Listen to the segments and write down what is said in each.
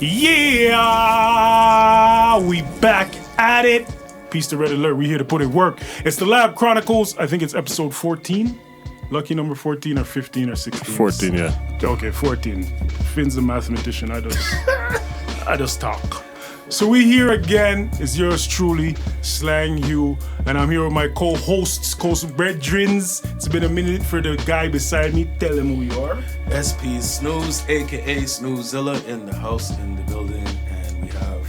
Yeah, we back at it. Peace to Red Alert. We here to put in work. It's the Lab Chronicles. I think it's episode 14. Lucky number 14 or 15 or 16. 14, yeah. Okay, 14. Finn's the mathematician. I just talk. So we here again. It's yours truly, Slang Hugh, and I'm here with my co-hosts, co-brethrens. It's been a minute for the guy beside me. Tell him who you are. SP Snooze, aka Snoozilla, in the house, in the building, and we have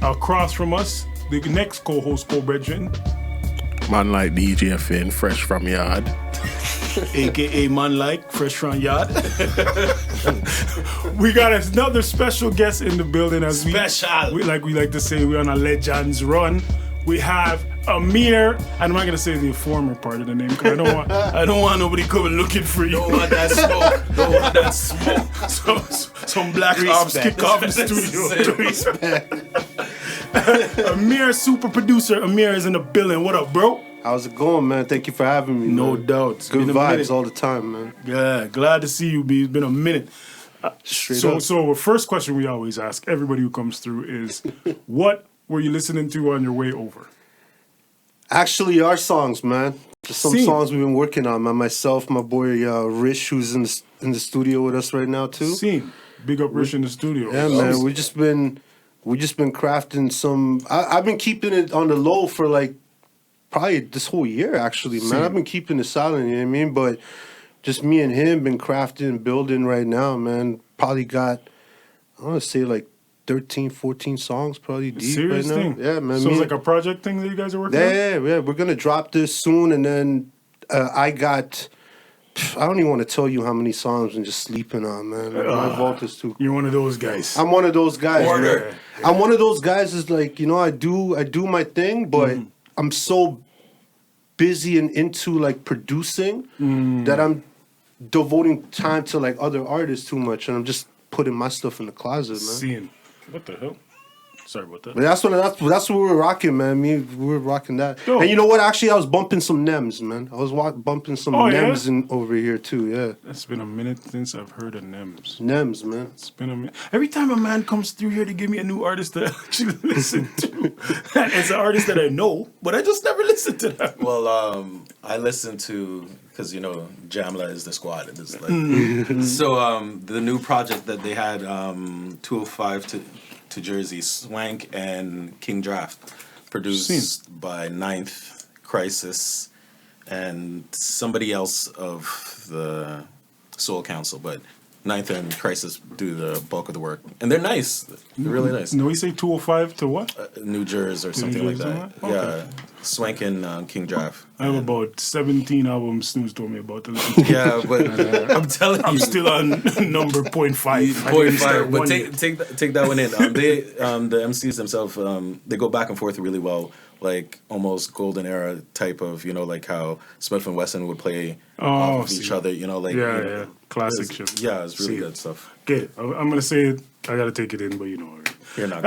Across from us, the next co-host, co-brethren, Man like DJ Finn, fresh from yard. aka man like fresh from yard. We got another special guest in the building as we like to say, we're on a legends run. We have Amir, and I'm not gonna say the former part of the name because I don't want nobody coming looking for you. Don't want that smoke. Don't want that smoke. So, some black ops kick off the studio. Amir, super producer. Amir is in the building. What up, bro? How's it going, man? Thank you for having me. No man. doubt. It's Good been a vibes minute. all the time, man. Yeah, glad to see you, B. It's been a minute. Straight up. So the first question we always ask everybody who comes through is, what were you listening to on your way over? Actually, our songs, man. Just some Scene. songs we've been working on, man. Myself, my boy Rish, who's in the studio with us right now too. Scene. Big up Rish in the studio. Yeah, man. We just been crafting some. I've been keeping it on the low for like probably this whole year, actually, man. Scene. I've been keeping it silent, you know what I mean? But just me and him been crafting, building right now, man. Probably got, I want to say like 13, 14 songs probably deep Serious right now. thing. Yeah, man. So it's like a project thing that you guys are working on? Yeah. We're gonna drop this soon, and then I don't even want to tell you how many songs I'm just sleeping on, man. My vault is too. You're one of those guys. I'm one of those guys. Order. Man. I'm one of those guys. Is like, you know, I do my thing, but I'm so busy and into like producing that I'm devoting time to like other artists too much, and I'm just putting my stuff in the closet, man. Seeing. What the hell? Sorry about that. But that's what we were rocking, man. We were rocking that. Yo. And you know what? Actually, I was bumping some Nems, man. I was bumping some Nems yeah? over here too. Yeah, It's been a minute since I've heard of Nems. Nems, man. It's been a minute. Every time a man comes through here to give me a new artist to actually listen to, it's an artist that I know, but I just never listen to them. well, I listened to, because you know Jamla is the squad. And it's like, so the new project that they had, 205 to Jersey, Swank and King Draft, produced by Ninth, Crisis, and somebody else of the Soul Council, but Ninth and Crisis do the bulk of the work, and they're nice. They're really nice. No, we say 205 to what? New Jersey or something like that. Okay. Yeah, Swank and King Draft. I have about 17 albums Snooze told me about to listen to. Yeah, but I'm telling you, I'm still on number 0.5. 0.5, but take that one in. The MCs themselves, they go back and forth really well, like almost golden era type of, you know, like how Smith and Wesson would play off of each other, you know, like Yeah. Classic shit. Yeah, it's really good stuff. Okay, I'm gonna say it. I gotta take it in, but you know already. You're not.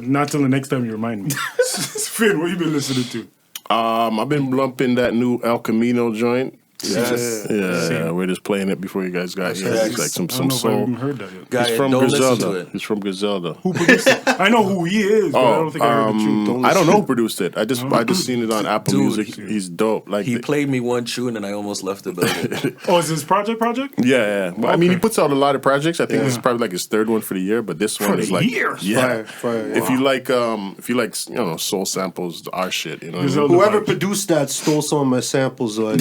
Not till the next time you remind me. Finn, what you been listening to? I've been lumping that new El Camino joint. Yeah. We're just playing it before you guys got here. Yes. It's like I don't some know if I even soul. heard that yet. Guy, It's from don't listen to Griselda. it. It's from Griselda. Who produced it? I know who he is, but I don't think I heard the tune. I don't know who produced it. I just seen it on Apple Dude. Music. He's dope. Like He played me one tune and I almost left the building. Oh, is this project? Yeah. But I mean, he Okay. puts out a lot of projects. I think this is probably like his third one for the year. But this one For is the like year? yeah. Fire. If you like, you know, soul samples, our shit. You know, what I mean? Griselda Whoever vibe. produced that stole some of my samples, though.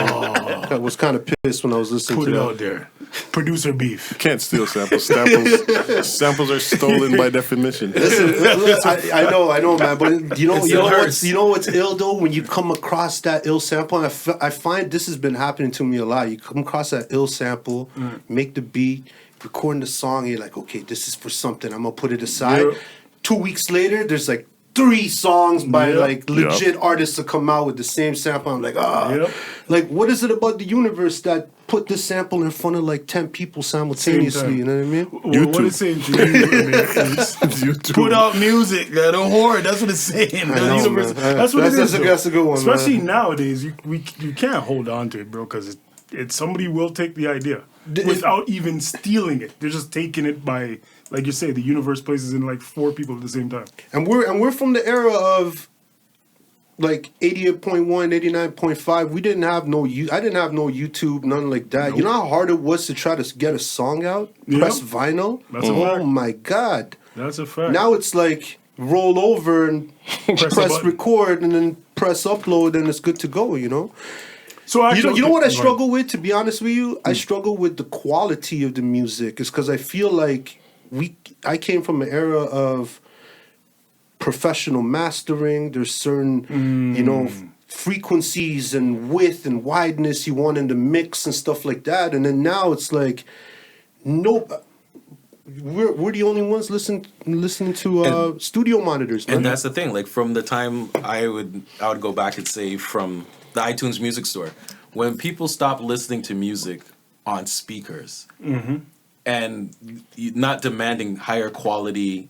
I was kind of pissed when I was listening Put to it that. out there. Producer beef. Can't steal samples. Samples are stolen by definition. I know, man. But you know hurts. what's ill though? When you come across that ill sample, and I find this has been happening to me a lot. You come across that ill sample, make the beat, recording the song. You're like, okay, this is for something. I'm gonna put it aside. Yeah. 2 weeks later, there's like 3 songs by Yep. like legit artists to come out with the same sample. I'm like, Yep. like what is it about the universe that put this sample in front of like 10 people simultaneously? You know what I mean? What it's saying to you, YouTube. put out music. Don't whore. That's what it's saying. know, Universe- man. That's what it is. That's a good one, Especially man. nowadays, you can't hold on to it, bro, because it's somebody will take the idea. without even stealing it. They're just taking it by, like you say, the universe places in like 4 people at the same time. And we're from the era of like 88.1, 89.5. We didn't have I didn't have no YouTube, nothing like that. Nope. You know how hard it was to try to get a song out? Yep. Press vinyl? That's a fact. Oh my God. That's a fact. Now it's like roll over and Press press a button. record and then press upload and it's good to go, you know? So actually, You know what I go ahead. struggle with, to be honest with you? I struggle with the quality of the music. It's because I feel like I came from an era of professional mastering. There's certain, frequencies and width and wideness you want in the mix and stuff like that. And then now it's like, we're the only ones listening to studio monitors, man. And that's the thing. Like from the time I would go back and say from the iTunes Music Store, when people stopped listening to music on speakers and not demanding higher quality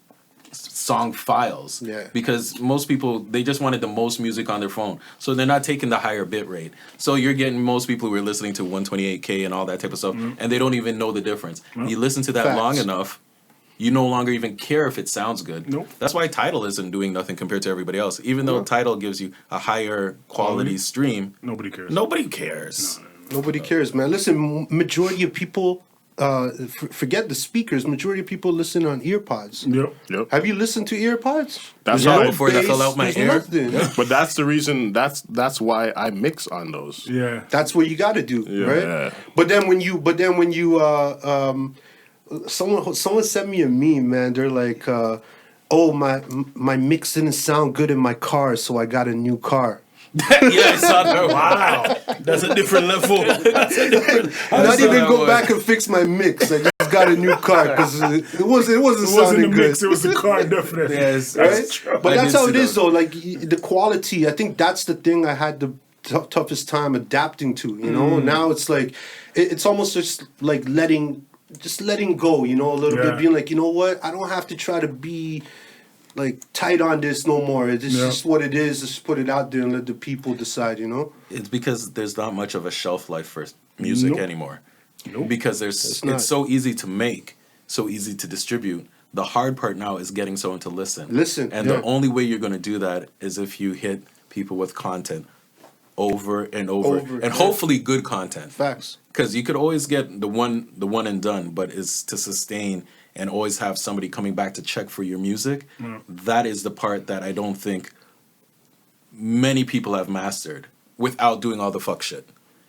song files, because most people, they just wanted the most music on their phone, so they're not taking the higher bit rate. So you're getting most people who are listening to 128K and all that type of stuff, and they don't even know the difference. You listen to that Facts. long enough, you no longer even care if it sounds good. Nope. That's why Tidal isn't doing nothing compared to everybody else. Even though Tidal gives you a higher quality stream, Nobody cares. nobody cares. Nobody cares, man. Listen, majority of people, forget the speakers, majority of people listen on earpods. Yep. Have you listened to earpods? That's There's how no before that bass, fell out my there's ear. nothing. But that's the reason. That's why I mix on those. Yeah. That's what you got to do, Yeah. right? But then when you someone sent me a meme, man. They're like, "Oh, my mix didn't sound good in my car, so I got a new car." Yeah, I saw that. Wow. That's a different level. Not even go back and fix my mix. I just got a new car because it wasn't It wasn't sounding the good. mix, it was the car, definitely. Yes, Right? But I that's did how see it is, that. though. Like the quality, I think that's the thing I had the toughest time adapting to. You know, now it's like it's almost just like letting go. You know, a little Yeah. bit, being like, you know what, I don't have to try to be like tight on this no more. It's just what it is. Just put it out there and let the people decide. You know. It's because there's not much of a shelf life for music Nope. anymore. Nope. Because not. it's so easy to make, so easy to distribute. The hard part now is getting someone to listen. And the only way you're going to do that is if you hit people with content over and over, and hopefully good content. Facts. Because you could always get the one and done, but it's to sustain and always have somebody coming back to check for your music. That is the part that I don't think many people have mastered without doing all the fuck shit.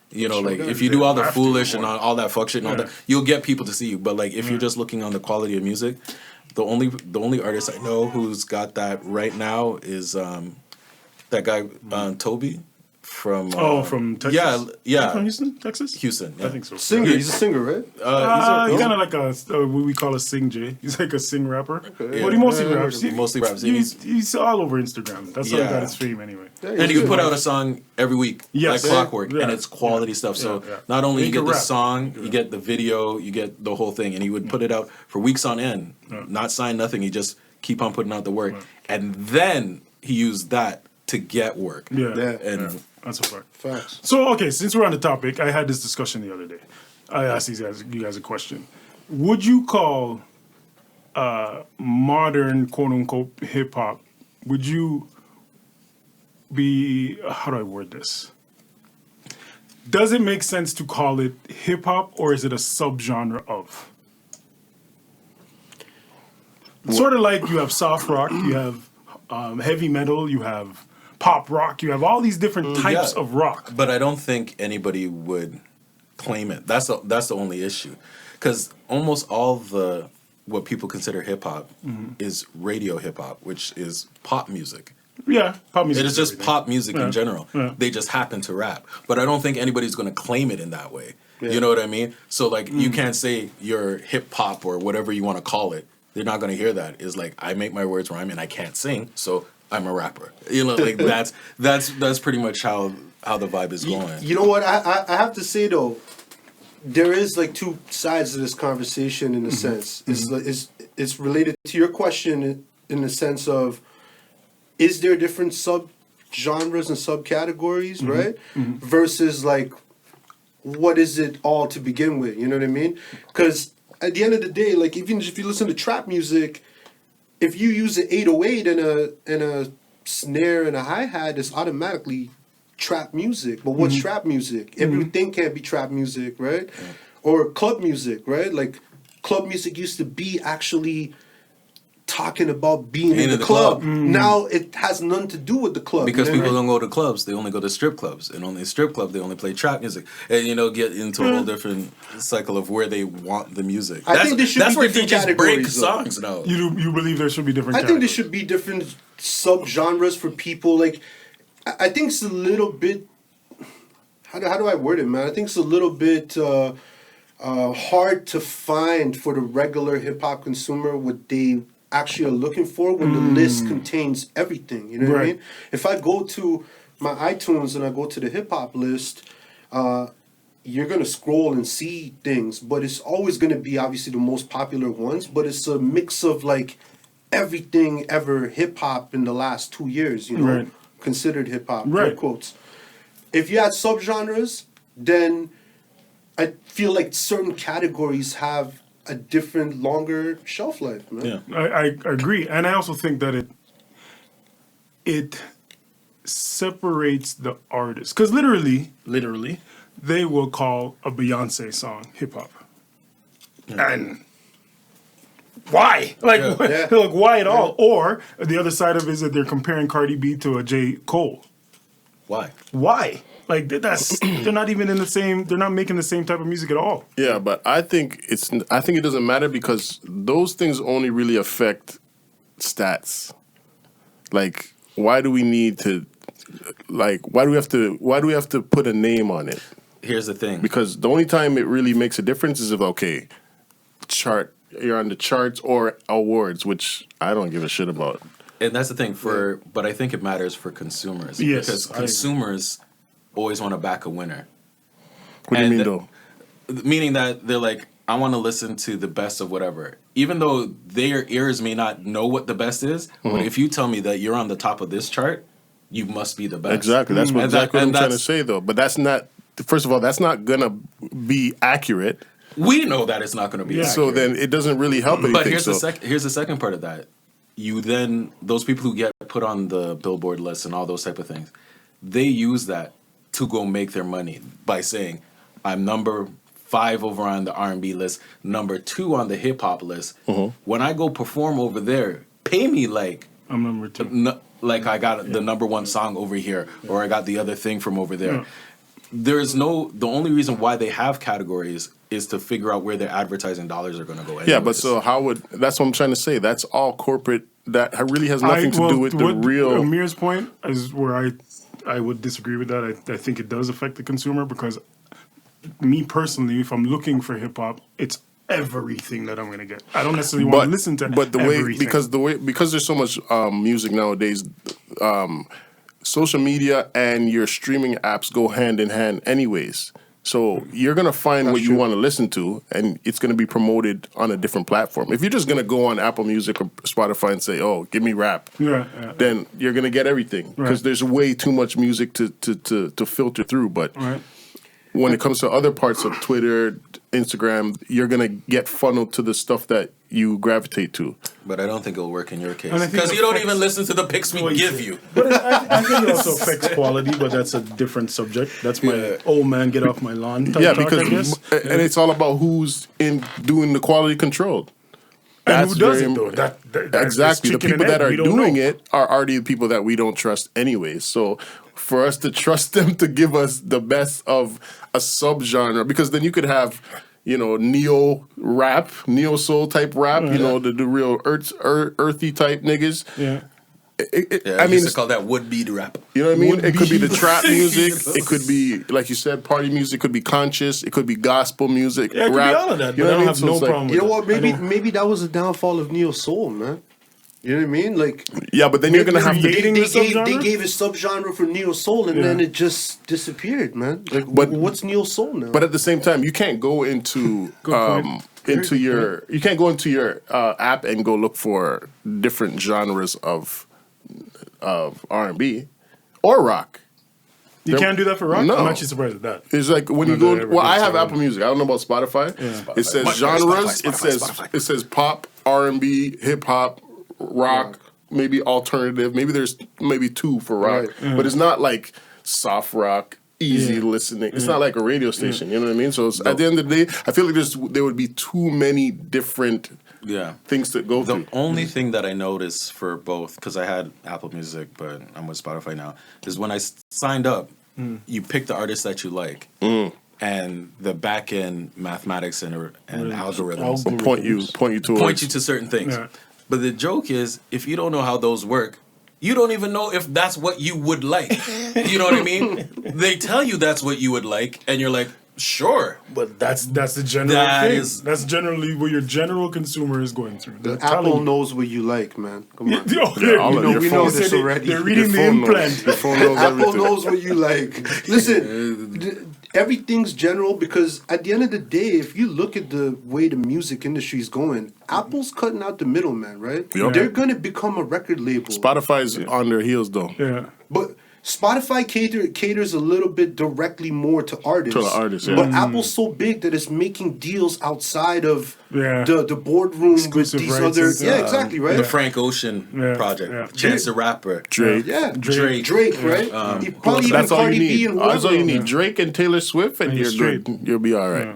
You know, like if you do all the foolish and all that fuck shit and all that, you'll get people to see you. But like if you're just looking on the quality of music, the only artist I know who's got that right now is that guy Toby from from Texas? yeah From Houston, Texas? Houston. Yeah. I think so. Singer. He's a singer, right? He's kind of like what we call a sing J. He's like a sing rapper. But he mostly raps. Mostly raps. He's all over Instagram. That's how he Yeah. got his fame anyway. And you put out a song every week, Yes. like clockwork, Yeah. and it's quality stuff. So Yeah. not only He you get can the rap. song, you get the video, you get the whole thing, and he would put it out for weeks on end, not sign nothing. He just keep on putting out the work, and then he used that to get work. And That's a fact. Facts. So, okay, since we're on the topic, I had this discussion the other day. I asked you guys a question. Would you call modern, quote-unquote, hip-hop, would you be, how do I word this? Does it make sense to call it hip-hop, or is it a subgenre of? Sort of like you have soft rock, you have heavy metal, you have pop rock, you have all these different types of rock. But I don't think anybody would claim it. That's the only issue, because almost all what people consider hip hop is radio hip hop, which is pop music. Yeah, pop music. It is just everything. pop music in general. Yeah. They just happen to rap. But I don't think anybody's going to claim it in that way. You know what I mean? So like you can't say you're hip hop or whatever you want to call it. They're not going to hear that. It's like I make my words rhyme and I can't sing, so I'm a rapper. You know, like that's pretty much how the vibe is going. You know what? I have to say though, there is like two sides to this conversation in a sense. It's related to your question in the sense of, is there different subgenres and subcategories, right? Versus like what is it all to begin with? You know what I mean? Because at the end of the day, like even if you listen to trap music, if you use an 808 and a snare and a hi-hat, it's automatically trap music. But what's trap music? Everything can't be trap music, right? Yeah. Or club music, right? Like club music used to be actually talking about being in the club. Now it has nothing to do with the club. Because people don't go to clubs, they only go to strip clubs. And only strip club, they only play trap music. And, get into a whole different cycle of where they want the music. I think there should be different DJs categories, break songs now. You believe there should be different categories? I think there should be different sub-genres for people. Like, I think it's a little bit... How do I word it, man? I think it's a little bit... hard to find for the regular hip-hop consumer what they actually are looking for when the list contains everything. You know what I mean? If I go to my iTunes and I go to the hip-hop list, you're going to scroll and see things, but it's always going to be obviously the most popular ones, but it's a mix of like everything ever hip-hop in the last 2 years, considered hip-hop, air quotes. If you had subgenres, then I feel like certain categories have a different, longer shelf life, man. Yeah, I agree, and I also think that it separates the artist, because literally, they will call a Beyonce song hip hop, and why? Like, like why at all? Or the other side of it is that they're comparing Cardi B to a J. Cole. Why? Like they're not even in the same. They're not making the same type of music at all. Yeah, but I think it doesn't matter because those things only really affect stats. Like, why do we need to? Like, why do we have to put a name on it? Here's the thing. Because the only time it really makes a difference is if you're on the charts or awards, which I don't give a shit about. And that's the thing but I think it matters for consumers. Yes, because consumers always want to back a winner. What do you mean, though? Meaning that they're like, I want to listen to the best of whatever. Even though their ears may not know what the best is, but if you tell me that you're on the top of this chart, you must be the best. Exactly. That's what I'm trying to say, though. But that's not, first of all, that's not going to be accurate. We know that it's not going to be accurate. So then it doesn't really help anything. But here's the second part of that. You then, those people who get put on the Billboard list and all those type of things, they use that to go make their money by saying, I'm number 5 over on the R&B list, number 2 on the hip hop list. When I go perform over there, pay me like I'm number 2. Like I got the number 1 song over here, or I got the other thing from over there. The only reason why they have categories is to figure out where their advertising dollars are going to go. Anyways. Yeah, but so that's what I'm trying to say. That's all corporate. That really has nothing to do with the real. Amir's point is where I would disagree with that. I think it does affect the consumer because me personally, if I'm looking for hip hop, it's everything that I'm going to get. I don't necessarily want to listen to everything. Because there's so much music nowadays, social media and your streaming apps go hand in hand anyways. So you're going to find what you want to listen to, and it's going to be promoted on a different platform. If you're just going to go on Apple Music or Spotify and say, oh, give me rap, then you're going to get everything. Because there's way too much music to filter through. But when it comes to other parts of Twitter, Instagram, you're going to get funneled to the stuff that you gravitate to. But I don't think it'll work in your case. Because you don't even listen to the picks we give you. But I think it also affects quality, but that's a different subject. That's my old man, get off my lawn type talk, I guess. And it's all about who's in doing the quality control. And who does it, though? Exactly. The people that are doing it are already the people that we don't trust anyways. So for us to trust them to give us the best of a subgenre, because then you could have, neo rap, neo soul type rap, the real earthy type niggas. Yeah. I used to call that would be the rap. You know what I mean? It could be the trap music. It could be, like you said, party music. It could be conscious. It could be gospel music. Yeah, it could rap. be all of that. But I don't have no problem with you know what? Maybe that was the downfall of neo soul, man. You know what I mean? Like, yeah, but then you're gonna have to. They gave a subgenre for neo soul, and then it just disappeared, man. Like, what's neo soul now? But at the same time, you can't go into your app and go look for different genres of R&B or rock. You can't do that for rock? No. I'm actually surprised at that. It's like when you Not go. that I ever Well, did I have so. Apple Music. I don't know about Spotify. It says Spotify, genres. Spotify. It says pop, R&B, hip hop, rock, maybe alternative. Maybe there's maybe 2 for rock, but it's not like soft rock. Easy listening. It's not like a radio station. You know what I mean? So it's, at the end of the day, I feel like there would be too many different things to go through. The only thing that I noticed for both, because I had Apple Music, but I'm with Spotify now, is when I signed up, you pick the artist that you like, and the back end mathematics and algorithms Will point you towards. point you to certain things. Yeah. But the joke is, if you don't know how those work, you don't even know if that's what you would like. You know what I mean? They tell you that's what you would like, and you're like, sure. But that's the general thing. That's generally what your general consumer is going through. They're telling Apple you. knows what you like, man. Come on. all of your we phone- know this already. They're reading the Your phone knows- implant. Your phone knows Apple everything. knows what you like. Listen, everything's general because at the end of the day, if you look at the way the music industry is going, Apple's cutting out the middleman, right? Yep. They're going to become a record label. Spotify's on their heels though. Yeah. But Spotify caters a little bit directly more to artists. To the artists, yeah. But Apple's so big that it's making deals outside of Yeah. the boardroom Exclusive with these rights other. and stuff. Yeah, exactly, right? The Frank Ocean Yeah. project, Yeah. Chance the Rapper, Drake. Yeah, Drake. right? Probably even That's all you Cardi B need. and That's all you whoever. need. Drake and Taylor Swift, and And you're you're good. straight. You'll be all right.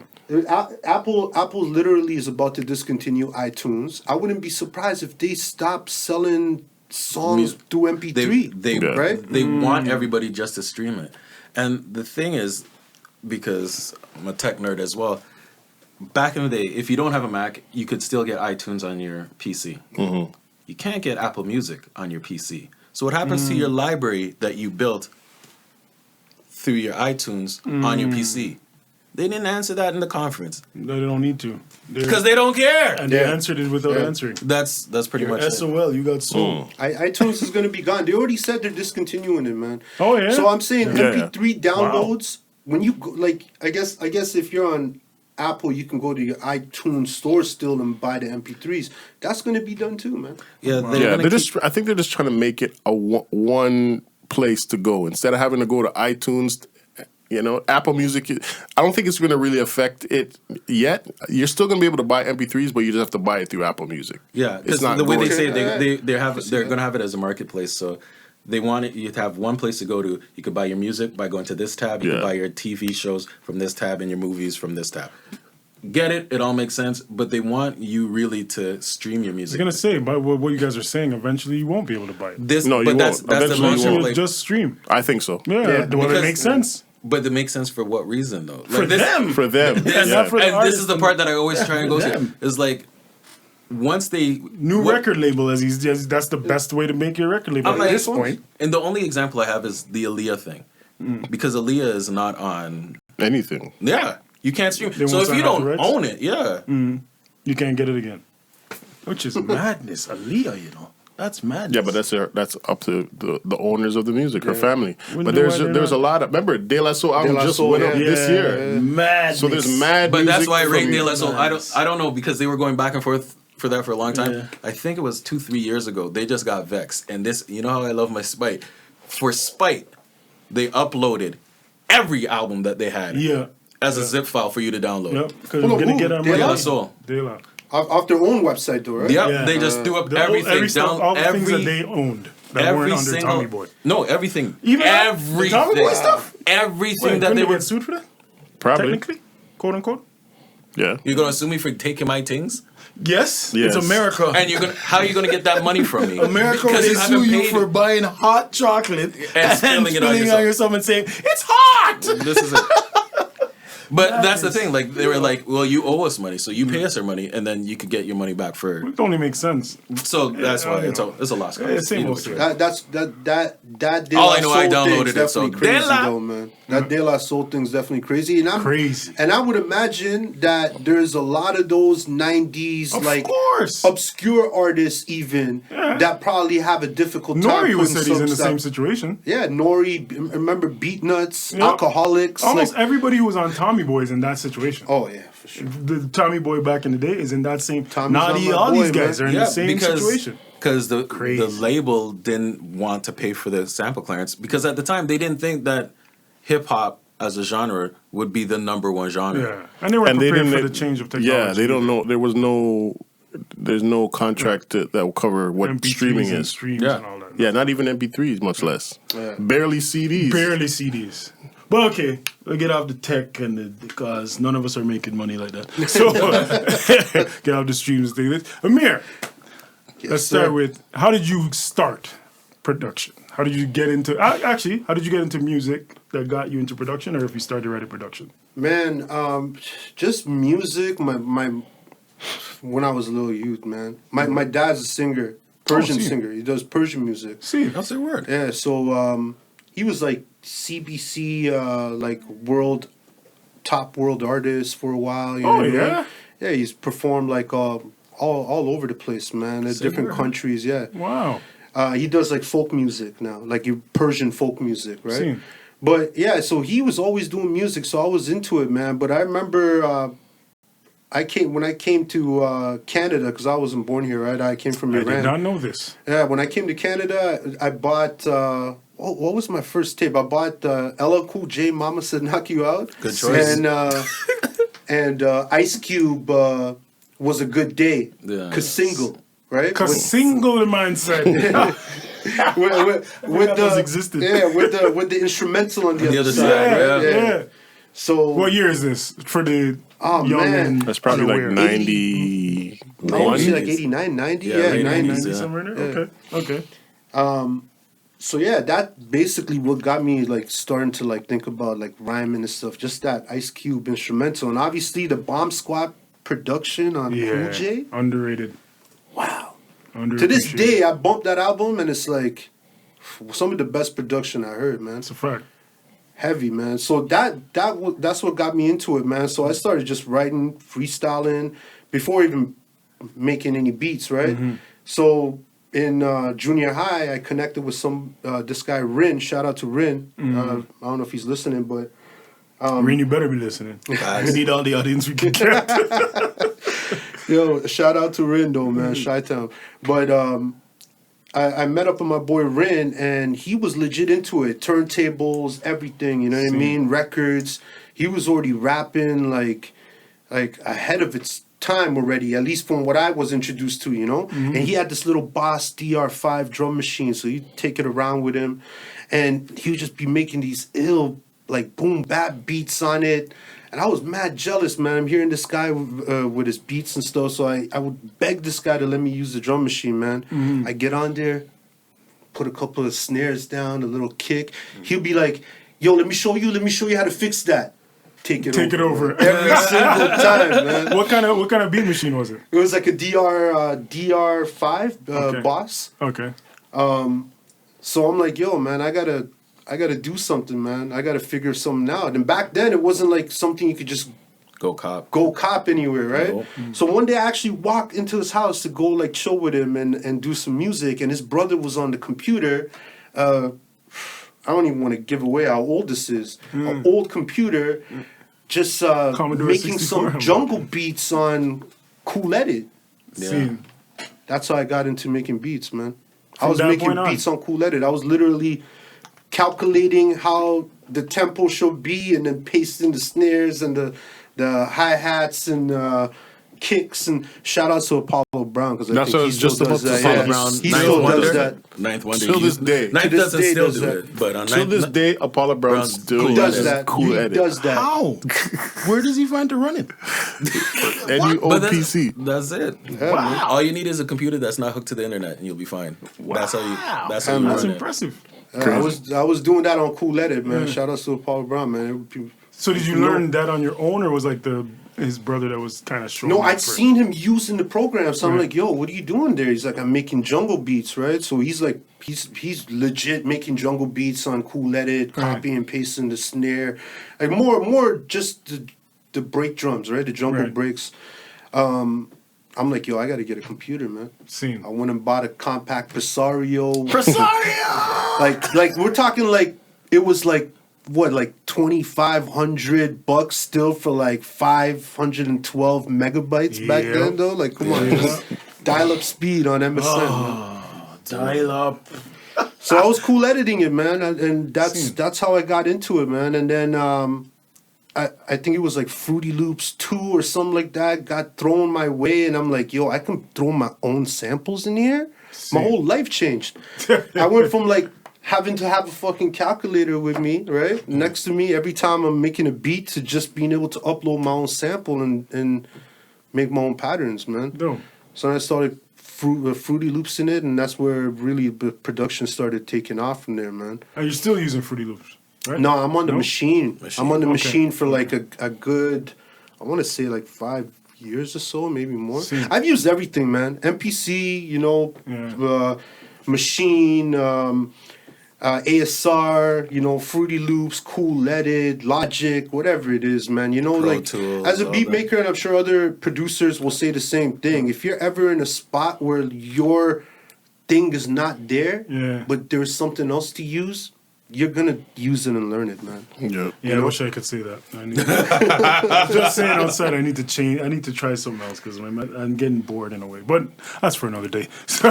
Apple literally is about to discontinue iTunes. I wouldn't be surprised if they stop selling songs through MP3. Right? They want everybody just to stream it. And the thing is, because I'm a tech nerd as well, back in the day, if you don't have a Mac, you could still get iTunes on your PC. Mm-hmm. You can't get Apple Music on your PC. So what happens to your library that you built through your iTunes on your PC? They didn't answer that in the conference No, they don't need to. because they don't care. And they answered it without answering. That's pretty much it. SOL, you got sold. iTunes is going to be gone. They already said they're discontinuing it, man. Oh, yeah? So I'm saying Yeah. MP3 downloads. When you go, like, I guess if you're on Apple, you can go to your iTunes store still and buy the MP3s. That's going to be done too, man. Yeah, Yeah, I think they're just trying to make it a one place to go instead of having to go to iTunes. You know, Apple Music. I don't think it's going to really affect it yet. You're still going to be able to buy MP3s, but you just have to buy it through Apple Music. Yeah, It's because not the way they going- say they're going to have it as a marketplace. So they want it. You to have one place to go to. You could buy your music by going to this tab. You could buy your TV shows from this tab and your movies from this tab. Get it? It all makes sense. But they want you really to stream your I was music. gonna say, but what you guys are saying, eventually you won't be able to buy it. This, No, you but that's won't. the Eventually you long won't. like, Just stream. I think so. Yeah, Yeah, well, it because- makes sense. But it makes sense for what reason though? For them. For them. This, not for the and this artist is the part that I always try and go to. Is like once they New record label, as he's just, that's the best way to make your record label I'm at like, this point. And the only example I have is the Aaliyah thing, because Aaliyah is not on. Anything. Yeah, you can't stream. They So won't if you sign out the don't rights? own it, yeah, You can't get it again. Which is madness. Aaliyah, you know. That's madness. Yeah, but that's up to the owners of the music, her family. Wonder But why there's they're a not- lot of remember De La Soul album De La just Soul, went up yeah. this year. madness. So there's mad but music that's why I rate from- De La Soul. I don't know, because they were going back and forth for that for a long time. Yeah. I think it was 2-3 years ago. They just got vexed, and this, you know how I love my spite. For spite, they uploaded every album that they had as a zip file for you to download. Yep, because Hold we're on, gonna who? get our De money. De La Soul. De La. Off their own website, though, right? Yep, Yeah. they just threw up The everything every stuff, down. all the things every that they owned that weren't under Tommy Boy. No, everything. Even that? The everything. Tommy Boy stuff? Everything Wait, that couldn't they were. get sued for that? Probably. Technically, quote unquote. Yeah. You're gonna sue me for taking my things, Yes, Yes. it's America. and how are you gonna get that money from me? America, Because they haven't sue you paid for it. buying hot chocolate And spilling it on yourself. and saying it's hot. This is it. But that's the thing. Like they were like, well, you owe us money, so you pay us our money, and then you could get your money back for. It only makes sense. So that's why it's a lost cause. Yeah, same Either old which story. way. That De All La I know, I Soul downloaded thing's it, so definitely crazy, De La- though, man. That De La Soul thing's definitely crazy, and I'm Crazy. And I would imagine that there's a lot of those '90s Of like course. obscure artists even that probably have a difficult time. Nori was putting said he's in the some same stuff- situation. Yeah, Nori. Remember Beat Nuts, Yep. Alcoholics. Almost like, everybody who was on Tommy Boy is in that situation. oh yeah, for sure. The Tommy Boy back in the day is in that same. Tommy's not Naughty, my all boy, these guys man. are in the same situation. Because the Crazy. label didn't want to pay for the sample clearance, because at the time they didn't think that hip hop as a genre would be the number one genre. Yeah, and they weren't prepared for the change of technology. Yeah, they don't know. There's no contract that will cover what MP3s streaming and is. streams and all that. Yeah, not even MP3s, much less. Yeah. Barely CDs. Barely CDs. But okay, we'll get off the tech because none of us are making money like that. So get off the streams thing. Amir, let's start with, how did you start production? How did you get into how did you get into music that got you into production, or if you started right at production? Man, just music. My when I was a little youth, man. My dad's a singer, Persian singer. He does Persian music. See, That's the word. Yeah, so he was like CBC like top world artist for a while. You know what I mean? Yeah, he's performed like all over the place, man. At different countries. Yeah. Wow. He does like folk music now, like Persian folk music, right? Seen. But yeah, so he was always doing music, so I was into it, man. But I remember when I came to Canada, because I wasn't born here, right? I came from Iran. I did not know this. Yeah, when I came to Canada, I bought what was my first tape? I bought LL Cool J, "Mama Said Knock You Out." Good choice. And Ice Cube was a good day. Yeah. Cause single, right? Because single the mindset. with those existed. Yeah, with the instrumental on the other side. Yeah, Right? yeah. So What year is this for the young man. and That's probably like unaware? 90. I want to say like 89, 90. Yeah, Yeah, late 90. 90s, yeah. Somewhere in there? Okay. So yeah, that basically what got me like starting to like think about like rhyming and stuff. Just that Ice Cube instrumental, and obviously the Bomb Squad production on Cool J. Underrated. Wow. To this day, I bumped that album, and it's like some of the best production I heard, man. It's a fact. Heavy, man. So that's what got me into it, man. So I started just writing, freestyling before even making any beats, right? Mm-hmm. So in junior high, I connected with this guy Rin. Shout out to Rin. Mm-hmm. I don't know if he's listening, but Rin, you better be listening. We need all the audience we can get. yo, shout out to Rin though, man. Chi-Town. But I met up with my boy Rin, and he was legit into it. Turntables, everything, you know what I mean? Records. He was already rapping like ahead of its time already, at least from what I was introduced to, you know? And he had this little Boss DR5 drum machine, so he'd take it around with him, and he would just be making these ill, like, boom bap beats on it. And I was mad jealous, man. I'm hearing this guy with his beats and stuff, so I would beg this guy to let me use the drum machine, man. I get on there, put a couple of snares down, a little kick. He'll be like, yo, let me show you how to fix that. Take it over. Every single time, man. What kind of beat machine was it? It was like a DR5 Okay. Boss. Okay. So I'm like, yo, man, I gotta do something, man. I gotta figure something out. And back then, it wasn't like something you could just Go cop. anywhere, right? Nope. So one day I actually walked into his house to go like chill with him and do some music, and his brother was on the computer. I don't even want to give away how old this is. An old computer, just making 64. some jungle beats on Cool Edit. See, That's how I got into making beats, man. I From was that making point on. beats on Cool Edit. I was literally calculating how the tempo should be, and then pasting the snares and the hi-hats and kicks. And shout out to Apollo Brown, because I That's think what I he was still just about does to that. say. Yeah. Brown, He Ninth still Wonder. does that. Ninth Wonder. Till this day. Ninth To this doesn't day still does do that. it, but on Till this day, Apollo Brown Brown still Cool Does uses that. Cool He Edit. does that. how? Where does he find to run it? Any old But PC. That's it. Wow. All you need is a computer that's not hooked to the internet, and you'll be fine. That's how you. That's how you That's run it. impressive. I was doing that on Cool Edit, man. Shout out to Apollo Brown, man. So did you learn that on your own, or was like his brother that was kind of showing? No, you I'd first? seen him using the program, so I'm Right. like, "Yo, what are you doing there?" He's like, "I'm making jungle beats, right?" So he's like, he's legit making jungle beats on Cool Edit, copy and pasting the snare, like more just the break drums, right? The jungle Right. breaks. I'm like, "Yo, I got to get a computer, man." Seen. I went and bought a compact Presario. like we're talking like it was like what, like $2,500 still for like 512 megabytes back Yep. then though. Like, come on, Yeah. dial up speed on MSN. Man. Dial up. So I was cool editing it, man, and Same. that's how I got into it, man. And then I think it was like Fruity Loops 2 or something like that got thrown my way, and I'm like, yo, I can throw my own samples in here. My whole life changed. I went from like having to have a fucking calculator with me, right, next to me every time I'm making a beat, to just being able to upload my own sample and make my own patterns, man. Dope. So I started Fruity Loops in it, and that's where really the production started taking off from there, man. And you're still using Fruity Loops, right? No, I'm on the No? machine. I'm on the Okay. machine for like a good, I want to say like 5 years or so, maybe more. See. I've used everything, man. MPC, you know, Yeah. machine, ASR, you know, Fruity Loops, Cool Edit, Logic, whatever it is, man. You know, Pro like Tools, as a all beat that. maker, and I'm sure other producers will say the same thing. If you're ever in a spot where your thing is not there, Yeah. but there's something else to use, you're gonna use it and learn it, man. Yeah. Yeah, I know? wish I could say that. I need I'm just saying outside, I need to change. I need to try something else because I'm getting bored in a way. But that's for another day. So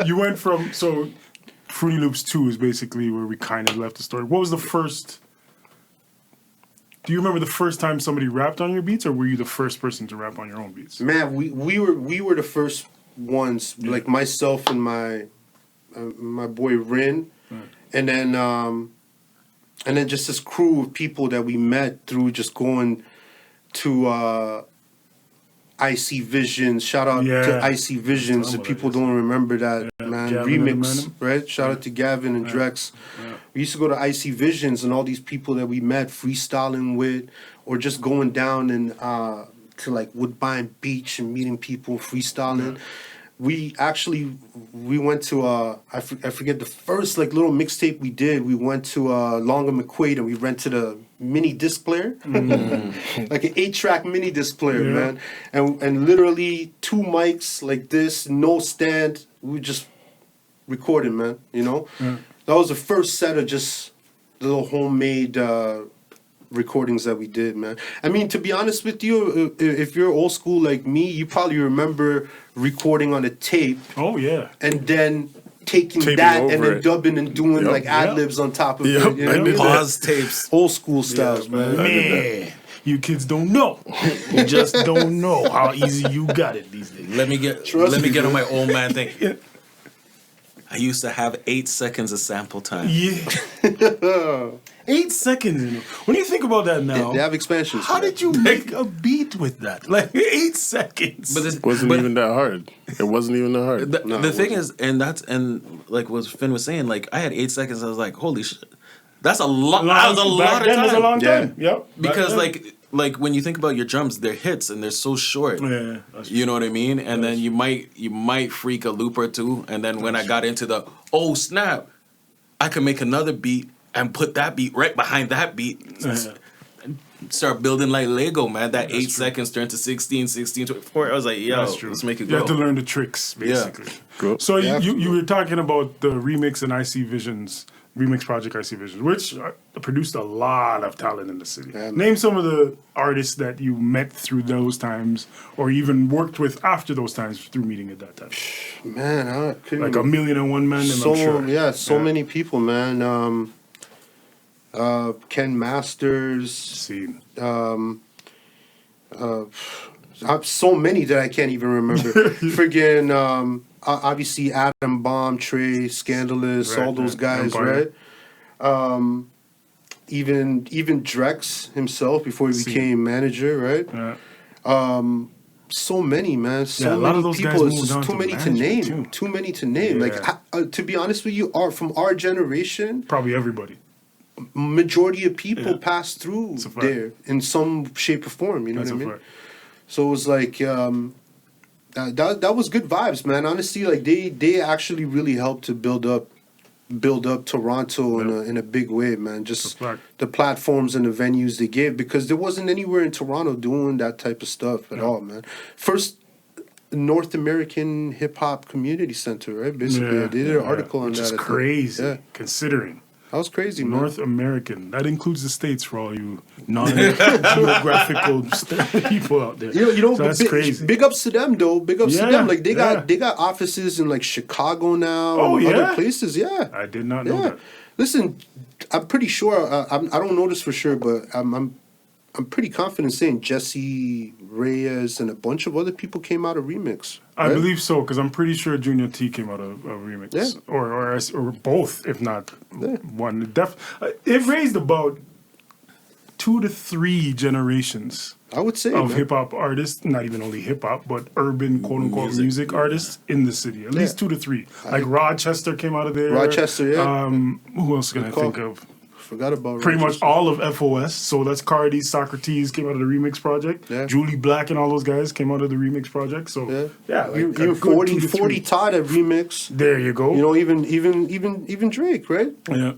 you went from Fruity Loops 2 is basically where we kind of left the story. What was the first? Do you remember the first time somebody rapped on your beats, or were you the first person to rap on your own beats? Man, we were the first ones, like myself and my boy Rin, and then just this crew of people that we met through just going to IC Visions. Shout out to IC Visions. If people don't remember that, man, Gavin and the remix, man. right? Shout out to Gavin and Drex. We used to go to IC Visions, and all these people that we met freestyling with, or just going down and to like Woodbine Beach and meeting people freestyling. We went to I forget the first like little mixtape we did. We went to Longer McQuaid, and we rented a mini disc player, like an 8-track mini disc player, man. And literally 2 mics like this, no stand. We just recording, man. You know, that was the first set of just little homemade recordings that we did, man. I mean, to be honest with you, if you're old school like me, you probably remember recording on a tape. Oh yeah. And then taking Taping that and over then it. dubbing and doing Yep. like ad libs on top of Yep. it. You know what I mean? Pause tapes. Old school styles, man. Man, you kids don't know. You just don't know how easy you got it these days. Let me get Trust let me me, get on bro. my old man thing. I used to have 8 seconds of sample time. Yeah. 8 seconds. You know. When you think about that now, They have expansions. how man. did you make a beat with that? Like 8 seconds. But this It wasn't even that hard. It wasn't even that hard. The, No, the it thing is, and like what Finn was saying, like I had 8 seconds. I was like, holy shit, that's a lot. That was a lot of then time. was a long Yeah. time. Yep. Because Back then. like when you think about your drums, they're hits and they're so short. Yeah, that's You know what I mean? And then you might freak a loop or two. And then when I got into the snap, I could make another beat and put that beat right behind that beat. Start building like Lego, man. That 8 seconds turned to 16, 24. I was like, yo, That's true. let's make it You have to go. learn the tricks, basically. Cool. So Yeah, you were talking about the remix and IC Visions, remix project IC Visions, which produced a lot of talent in the city. Yeah, man. Name some of the artists that you met through those times, or even worked with after those times through meeting at that time. Man, I couldn't Like 1,000,001 Men, and I'm sure. so many people, man. Ken Masters. See, So many that I can't even remember. Friggin' obviously Adam Bomb, Trey, Scandalous, Right, all those right. guys, Empire. right? Even Drex himself before he See. became manager, right? So many, man. So Yeah, a lot many of those guys people. It's moved just on too to many to management, name. too. Too many to name. Yeah. Like, to be honest with you, from our generation, probably everybody. majority of people Yeah. pass through That's a fact. there in some shape or form. You know That's what I a mean? fact. So it was like that was good vibes, man. Honestly, like they actually really helped to build up Toronto in a big way, man. Just fact. the platforms and the venues they gave, because there wasn't anywhere in Toronto doing that type of stuff at all, man. First North American hip hop community center, right? Basically, they did an article on Which that. is I think. crazy, Yeah. considering. That was crazy, man. North American. That includes the States for all you non-geographical people out there. So that's crazy. Big ups to them, though. Big ups to Yeah, them. Like they yeah. got offices in like Chicago now. Oh, and yeah? other places. Yeah, I did not know yeah. that. Listen, I'm pretty sure. I don't know this for sure, but I'm pretty confident saying Jesse Reyes and a bunch of other people came out of Remix. I right? believe so, because I'm pretty sure Junior T came out of Remix. Yeah. Or both, if not one. It raised about 2 to 3 generations I would say of man. hip hop artists, not even only hip hop, but urban quote unquote music artists in the city. At least 2 to 3. Like Rochester came out of there. Rochester, yeah. Who else can I think of? Forgot about Pretty much Rochester. all of FOS. So that's Cardi, Socrates came out of the Remix project. Yeah. Julie Black and all those guys came out of the Remix project. So yeah, like even a good 40 2 to 3. Todd at Remix. There you go. You know, even Drake, right? Yeah.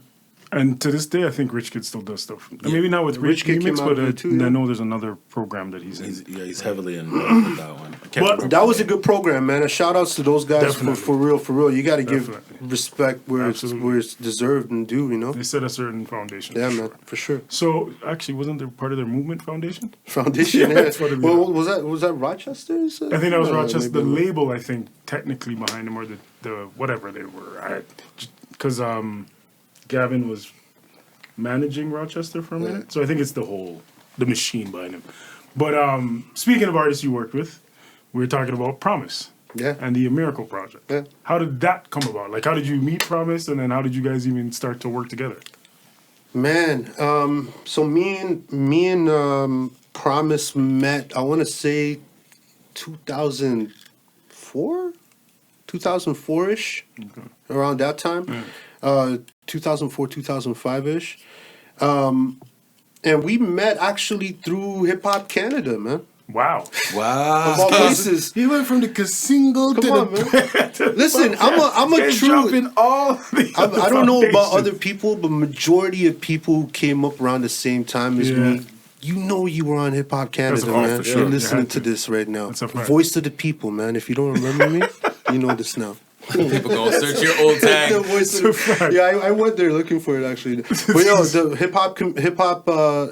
And to this day, I think Rich Kid still does stuff. Maybe not with Rich Kid came Remix, out but of it too, yeah. I know there's another program that he's in. He's heavily involved with that one. I can't But remember That the was a name. good program, man. A shout outs to those guys Definitely. for real. You got to give Definitely. respect where Absolutely. it's deserved and due, you know? They set a certain foundation. Yeah, for man, sure. for sure. So actually, wasn't there part of their movement foundation? Foundation, Yeah, yeah. that's what it is. Well, was that Rochester's? I think that was No, Rochester. The maybe- label, I think, technically behind them, or the whatever they were. Because Gavin was managing Rochester for a minute. So I think it's the machine behind him. But speaking of artists you worked with, we were talking about Promise. Yeah. And the Miracle Project. Yeah. How did that come about? Like, how did you meet Promise, and then how did you guys even start to work together? Man, so me and Promise met, I want to say 2004? 2004-ish, around that time. 2004, 2005-ish. And we met actually through Hip Hop Canada, man. Wow. Wow. Of all places. He went from the casino Come to on, the man. Listen, I'm a Guys true. jumping all the I don't know about foundations. other people, but majority of people who came up around the same time as Yeah. me, you know, you were on Hip Hop Canada, a- man. for sure. You're You listening had to to. this right now. That's a fact. Voice of the people, man. If you don't remember me, you know this now. People go search your old tag. The voice of fact. yeah, I went there looking for it actually. But yo, the hip hop,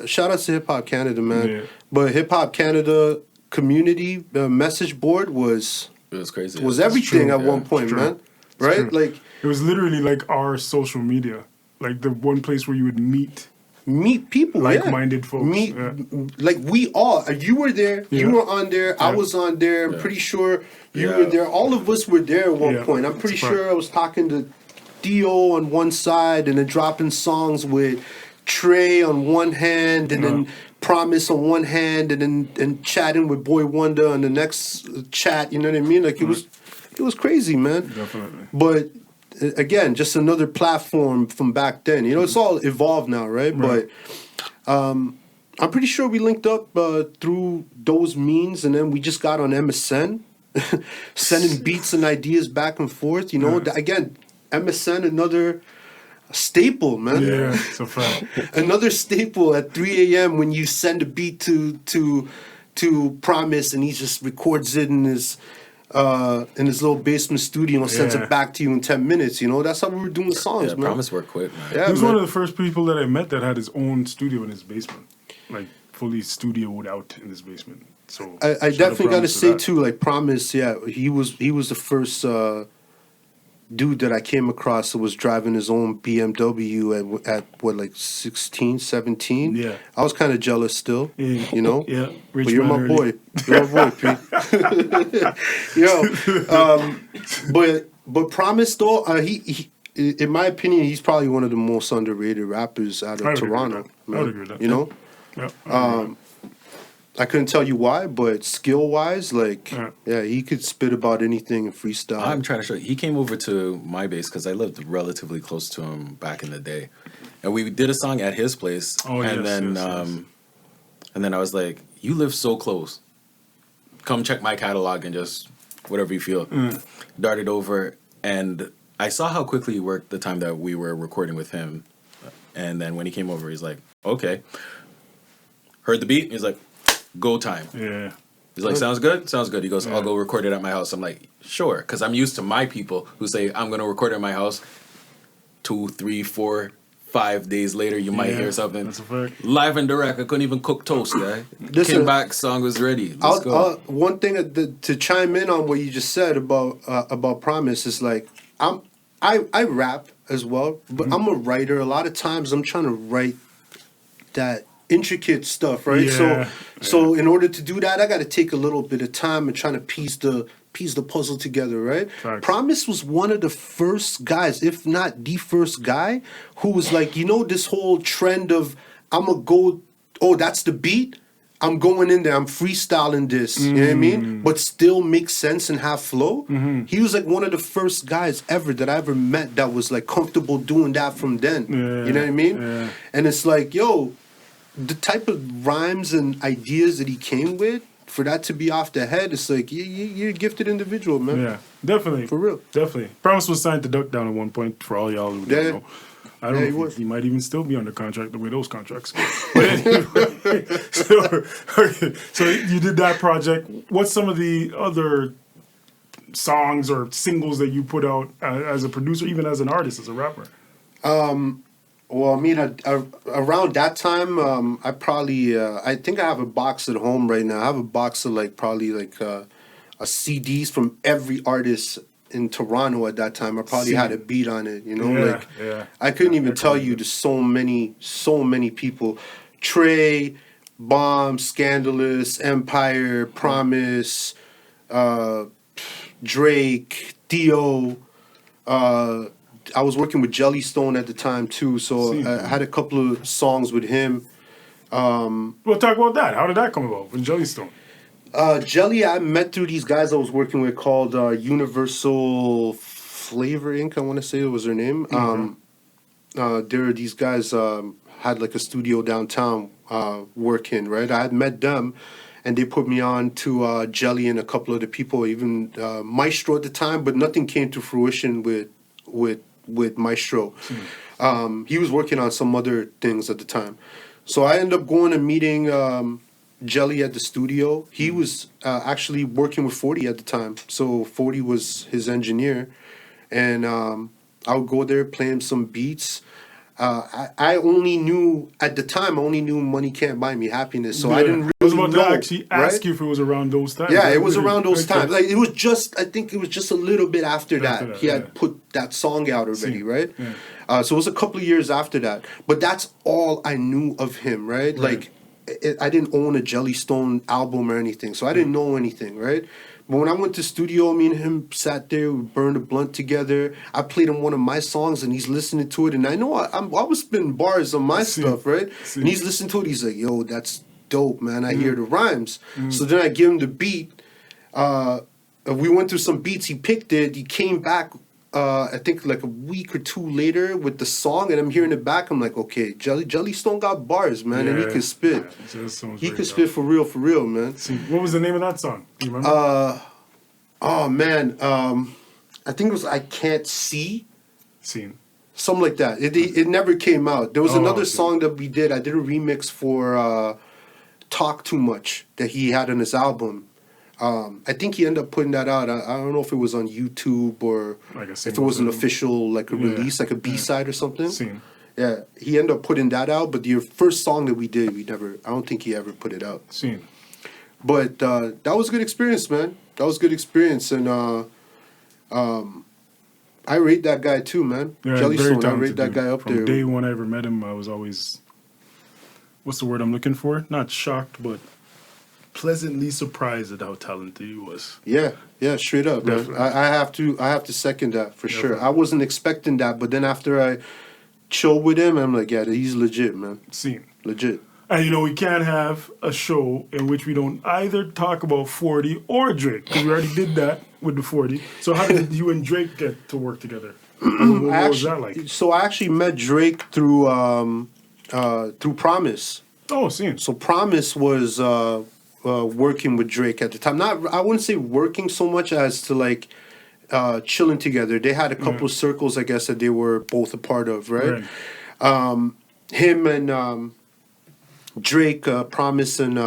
shout out to Hip Hop Canada, man. Yeah. But Hip Hop Canada community message board was It was crazy. everything true, at one point, true. man. Right? true. Like It was literally like our social media, like the one place where you would meet. meet people, Like-minded folks, Meet, yeah. like we all. You were there. You Yeah. were on there. I Yeah. was on there. I'm Yeah. pretty sure you Yeah. were there. All of us were there at one Yeah. point. I'm pretty That's a fact. sure I was talking to Dio on one side, and then dropping songs with Trey on one hand, and then Promise on one hand, and then chatting with Boy Wonder on the next chat. You know what I mean? Like it was crazy, man. Definitely. But again, just another platform from back then. You know, it's all evolved now, right? Right. But I'm pretty sure we linked up through those means, and then we just got on MSN, sending beats and ideas back and forth. You know, again, MSN, another staple, man. Yeah, it's a fact. Another staple at 3 a.m. when you send a beat to Promise, and he just records it in his little basement studio and sends Yeah. it back to you in 10 minutes. You know, that's how we were doing songs, Yeah, man. Promise work quick, man. Yeah, He was man. one of the first people that I met that had his own studio in his basement, like fully studioed out in his basement. So I shout out definitely got to Promise for say that. too, like Promise, yeah, he was the first dude that I came across that was driving his own BMW at what, like 16, 17. Yeah. I was kind of jealous still, Yeah. you know. Yeah, But rich you're man my early. boy. You're my boy, Pete. Yo, but Promise though, he in my opinion, he's probably one of the most underrated rappers out I would of agree with Toronto. that. I would agree with that. You know. Yeah, I agree with I couldn't tell you why, but skill wise, like, Yeah. yeah, he could spit about anything and freestyle. I'm trying to show you. He came over to my base because I lived relatively close to him back in the day, and we did a song at his place. Oh, and yes, then, yes. and then I was like, "You live so close. Come check my catalog and just whatever you feel." Darted over, and I saw how quickly he worked the time that we were recording with him. And then when he came over, he's like, "Okay." Heard the beat. He's like, "Go time." Yeah. He's like, "Sounds good? Sounds good." He goes, "I'll go record it at my house." I'm like, "Sure," because I'm used to my people who say, "I'm going to record it at my house 2, 3, 4, 5 days later, you might hear something. That's a fact. Live and direct. I couldn't even cook toast, guy. Listen, Came back, song was ready. Let's go. One thing to chime in on what you just said about Promise is like I rap as well, but I'm a writer. A lot of times I'm trying to write that intricate stuff, right? So in order to do that, I got to take a little bit of time and trying to piece the puzzle together, right? Facts. Promise was one of the first guys, if not the first guy, who was like, this whole trend of I'm gonna go, oh, that's the beat. I'm going in there, I'm freestyling this, you know what I mean? But still make sense and have flow. He was like one of the first guys ever that I ever met that was like comfortable doing that from then. You know what I mean? Yeah. And it's like, yo, the type of rhymes and ideas that he came with, for that to be off the head, it's like, you're a gifted individual, man. Yeah, definitely. For real. Definitely. Promise was signed to Duck Down at one point for all y'all who don't know. I don't know if he might even still be under contract the way those contracts go. But anyway, so you did that project. What's some of the other songs or singles that you put out as a producer, even as an artist, as a rapper? Well, I mean, around that time, I probably, I think I have a box at home right now. I have a box of a CDs from every artist in Toronto at that time. I probably had a beat on it, I couldn't even tell you there's so many people. Trey, Bomb, Scandalous, Empire, Promise, Drake, Theo, I was working with Jellystone at the time too, so I had a couple of songs with him. Well, talk about that. How did that come about with Jellystone? Jelly, I met through these guys I was working with called Universal Flavor Inc. I want to say it was their name. These guys had like a studio downtown working, right? I had met them, and they put me on to Jelly and a couple of the people, even Maestro at the time, but nothing came to fruition with Maestro. He was working on some other things at the time. So I ended up going and meeting Jelly at the studio. He was actually working with 40 at the time. So 40 was his engineer. And I would go there, play him some beats. I only knew, at the time, Money Can't Buy Me Happiness. So I didn't really I was about know, to actually ask you if it was around those times. Yeah, it was around those times. Like it was just, I think it was just a little bit after that. He had put that song out already, right? Yeah. So it was a couple of years after that. But that's all I knew of him, right? Like, I didn't own a Jellystone album or anything, so I didn't know anything, right? But when I went to studio, me and him sat there, we burned a blunt together. I played him one of my songs, and he's listening to it, and I know I was spitting bars on my stuff, right? And he's listening to it, he's like, yo, that's dope, man. I hear the rhymes. So then I give him the beat. We went through some beats, he picked it, he came back, I think like a week or two later with the song, and I'm hearing it back. I'm like, okay, Jellystone got bars, man, and he could spit. He could spit for real, man. What was the name of that song? Do you remember? Oh man, I think it was I Can't See. Something like that. It never came out. There was another song that we did. I did a remix for Talk Too Much that he had on his album. I think he ended up putting that out. I don't know if it was on YouTube or if it was an official like a release, like a B-side or something. Yeah, he ended up putting that out. But the first song that we did, I don't think he ever put it out. But that was a good experience, man. That was a good experience, and I rate that guy too, man. Jellystone, I rate that guy up there. From day one I ever met him, I was always, what's the word I'm looking for? Not shocked, but pleasantly surprised at how talented he was. Yeah, straight up. I have to second that for sure. I wasn't expecting that, but then after I chill with him, I'm like, yeah, he's legit, man. Legit. And we can't have a show in which we don't either talk about 40 or Drake, because we already did that with the 40. So how did you and Drake get to work together? What was that like? So I actually met Drake through Promise. Oh, So Promise was working with Drake at the time. I wouldn't say working so much as to like chilling together. They had a couple of circles, I guess, that they were both a part of, right? Him and Drake, Promise, and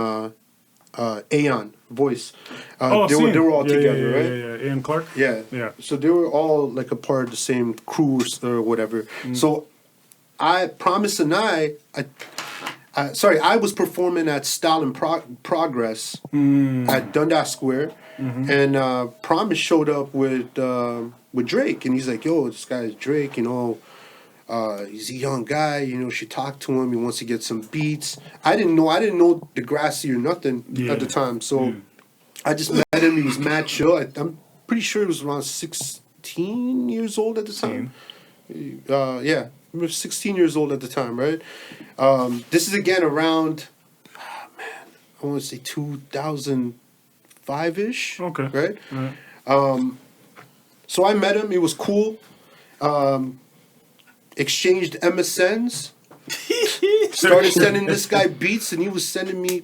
Aeon Voice. They were all together, right? Yeah. Aeon Clark? Yeah. So they were all like a part of the same crew or whatever. So Promise and I was performing at Style and Progress at Dundas Square, and Promise showed up with Drake, and he's like, "Yo, this guy's Drake, you know. He's a young guy, you know. She talked to him. He wants to get some beats. I didn't know Degrassi or nothing at the time, so I just met him. He was mad chill. I'm pretty sure he was around 16 years old at the time. Yeah, he was 16 years old at the time, right? This is again around, I want to say 2005-ish. Okay. Right? So I met him. It was cool. Exchanged MSNs. Started sending this guy beats, and he was sending me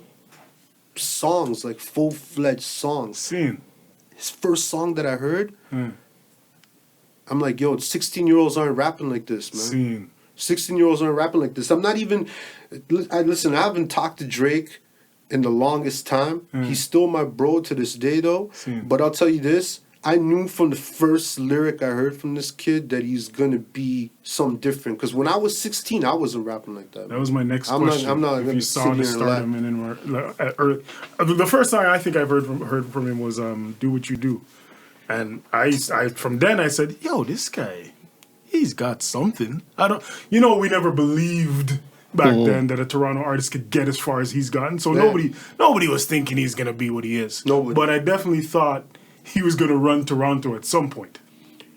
songs, like full-fledged songs. His first song that I heard, I'm like, yo, 16-year-olds aren't rapping like this, man. 16-year-olds aren't rapping like this. I'm not even... Listen, I haven't talked to Drake in the longest time. He's still my bro to this day, though. But I'll tell you this. I knew from the first lyric I heard from this kid that he's going to be something different. Because when I was 16, I wasn't rapping like that. That was my next question. I'm not going to sit here and the first song I think I've heard from him was Do What You Do. And I from then I said, yo, this guy, he's got something. We never believed back then that a Toronto artist could get as far as he's gotten. So nobody was thinking he's going to be what he is. Nobody. But I definitely thought he was going to run Toronto at some point.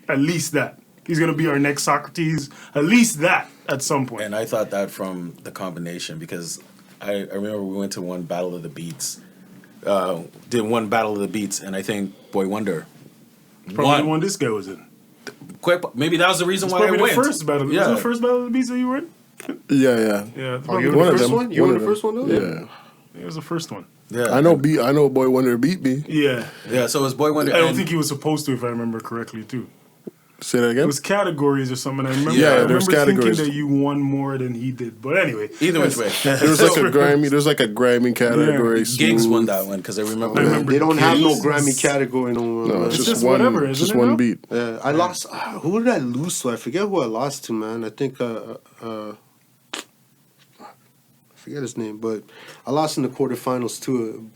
At least that. He's going to be our next Socrates. At least that at some point. And I thought that from the combination because I remember we went to one Battle of the Beats. Did one Battle of the Beats, and I think Boy Wonder probably the one this guy was in. Maybe that was the reason why I went. The first battle. Was it the first Battle of the Beats that you were in? Yeah. Oh, you were the first one? You were the first one, though? Yeah. It was the first one. Yeah, I know Boy Wonder beat me. Yeah. So it was Boy Wonder. I don't think he was supposed to, if I remember correctly, too. Say that again? It was categories or something. I remember, there's categories. Thinking that you won more than he did. But anyway. Either which way. There's like a Grammy category. Yeah. Gigs won that one because I remember. They don't have no Grammy category no more. No, it's just one, whatever, just one beat. I lost. Who did I lose to? I forget who I lost to, man. I think I forget his name, but I lost in the quarterfinals too.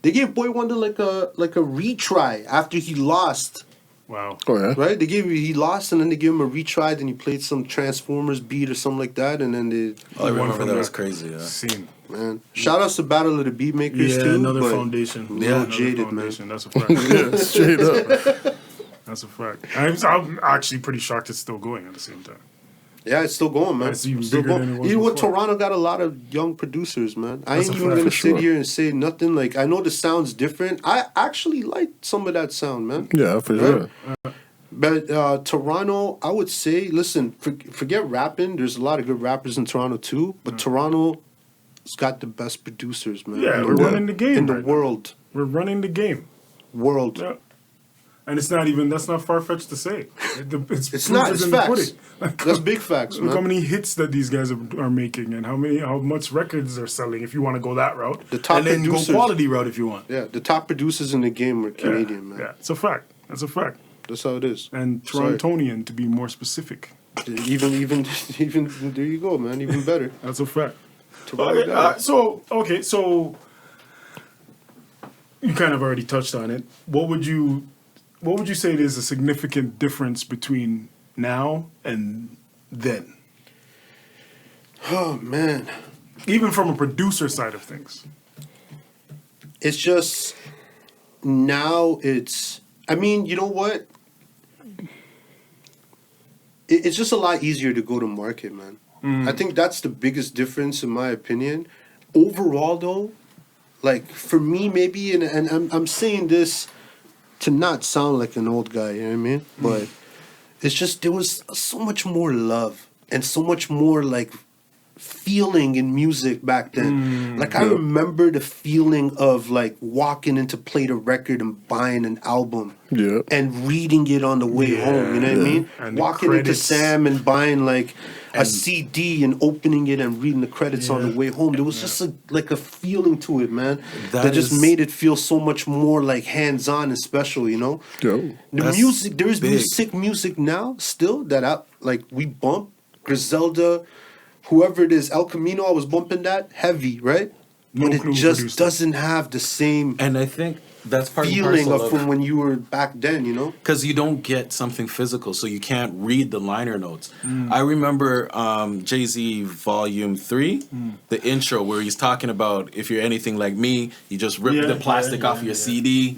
They gave Boy Wonder like a retry after he lost. Wow. Oh yeah. Right? He lost, and then they gave him a retry. Then he played some Transformers beat or something like that, and then they. I remember that was crazy. Yeah. Scene. Man, shout outs to Battle of the Beatmakers too. Yeah, another foundation. Yeah, jaded foundation. man. That's a fact. Yeah, straight up. That's a fact. I'm actually pretty shocked it's still going at the same time. Yeah, it's still going, man. It's even still bigger going. than it was Even with before. Toronto got a lot of young producers, man. I That's ain't a even fact, gonna for sit sure. here and say nothing. Like I know the sound's different. I actually like some of that sound, man. Yeah, for sure. But Toronto, I would say, listen, forget rapping. There's a lot of good rappers in Toronto too, but Toronto's got the best producers, man. Yeah, we're running the game in the right now. world. We're running the game. World. Yeah. And that's not far-fetched to say. It's not. It's facts. That's big facts, man. Look how many hits that these guys are making, and how much records they're selling. If you want to go that route, the top and then producers, go quality route if you want. Yeah, the top producers in the game are Canadian, man. Yeah, it's a fact. That's a fact. That's how it is. And Torontonian, to be more specific. Even there you go, man. Even better. That's a fact. Okay, so you kind of already touched on it. What would you say is a significant difference between now and then? Oh man, even from a producer side of things. It's just now. I mean, you know what? It's just a lot easier to go to market, man. I think that's the biggest difference, in my opinion. Overall, though, like for me, maybe, and I'm saying this to not sound like an old guy, you know what I mean? But it's just there was so much more love and so much more like feeling in music back then. Like I remember the feeling of like walking in to play the record and buying an album and reading it on the way home, you know what I mean? And walking into Sam and buying like a CD and opening it and reading the credits on the way home. There was just a feeling to it, man. That just made it feel so much more like hands-on and special, you know? The music, there's sick music now still that we bump. Griselda, whoever it is, El Camino, I was bumping that heavy, right? No But it clue who just produced that. doesn't have the same And I think that's part feeling and of parcel from when you were back then, you know? because you don't get something physical, so you can't read the liner notes. I remember Jay-Z Volume 3, the intro where he's talking about if you're anything like me, you just rip the plastic off your CD,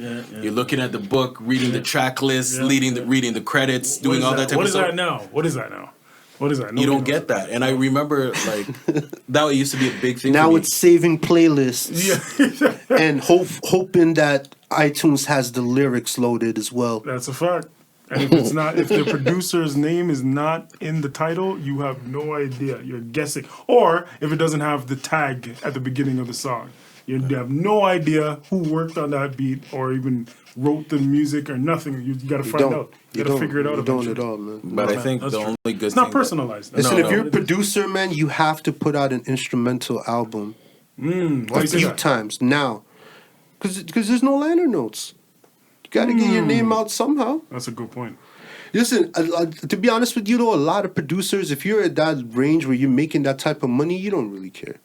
you're looking at the book, reading the track list, reading the credits, doing all that type What of is stuff. that now? What is that now? What is that? You Nobody don't knows. get that. And I remember, like, that used to be a big thing Now for me. it's saving playlists Yeah, and hoping that iTunes has the lyrics loaded as well. that's a fact. And if it's not, if the producer's name is not in the title, you have no idea. You're guessing. Or if it doesn't have the tag at the beginning of the song, you have no idea who worked on that beat or even wrote the music or nothing. You got to find out. You got to figure it out. You don't eventually. at all, man. But I think That's the true. only good It's thing not personalized. Listen, No, if you're a no. producer, man, you have to put out an instrumental album Why a you say few that? times now, because there's no liner notes. You got to get your name out somehow. That's a good point. Listen, to be honest with you, though, a lot of producers, if you're at that range where you're making that type of money, you don't really care.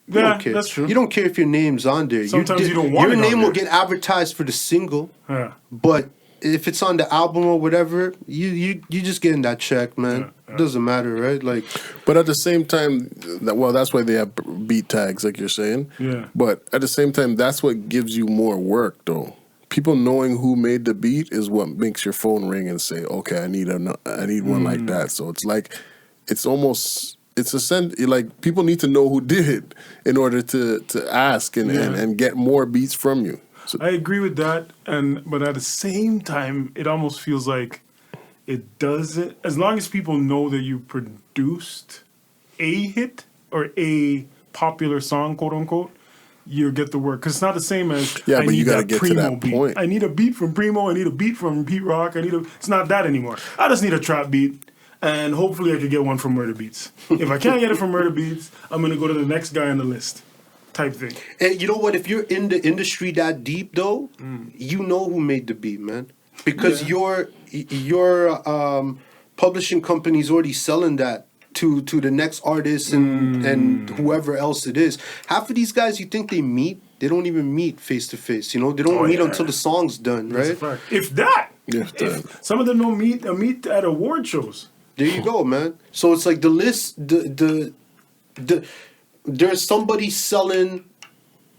You Yeah, don't care. that's true. You don't care if your name's on there. Sometimes you don't want your it on name will there. get advertised for the single, Yeah. but if it's on the album or whatever, you just getting that check, man. Yeah. It doesn't matter, right? Like, But at the same time, that's why they have beat tags, like you're saying. Yeah. But at the same time, that's what gives you more work, though. People knowing who made the beat is what makes your phone ring and say, "Okay, I need one like that." So it's like, it's almost, it's like people need to know who did it in order to ask and get more beats from you. So, I agree with that, but at the same time, it almost feels like it doesn't. As long as people know that you produced a hit or a popular song, quote unquote, you get the work. Because it's not the same as Yeah, but you gotta get to Primo that beat. point. I need a beat from Primo. I need a beat from Pete Rock. It's not that anymore. I just need a trap beat. And hopefully I could get one from Murder Beats. If I can't get it from Murder Beats, I'm going to go to the next guy on the list type thing. and you know what? If you're in the industry that deep, though, you know who made the beat, man. Because your publishing company's already selling that to the next artist and whoever else it is. Half of these guys, you think they meet, they don't even meet face to face. You know, they don't meet until the song's done, That's a right? fact. If that. If that. Some of them don't meet at award shows. There you go, man. So it's like the list, there's somebody selling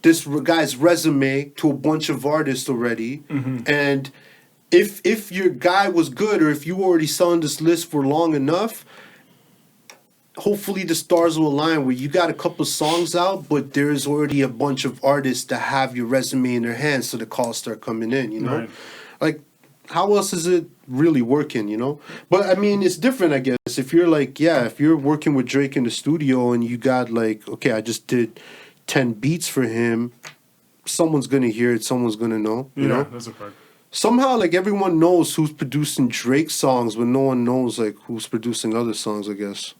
this guy's resume to a bunch of artists already, and if your guy was good or if you were already selling this list for long enough, hopefully the stars will align where you got a couple songs out, but there's already a bunch of artists that have your resume in their hands, so the calls start coming in. You know, Right. like how else is it really working? You know, but I mean it's different, I guess. If you're like, if you're working with Drake in the studio and you got like, okay, I just did 10 beats for him, someone's gonna hear it, someone's gonna know. You know, That's a fact. somehow like everyone knows who's producing Drake songs, but no one knows like who's producing other songs, I guess.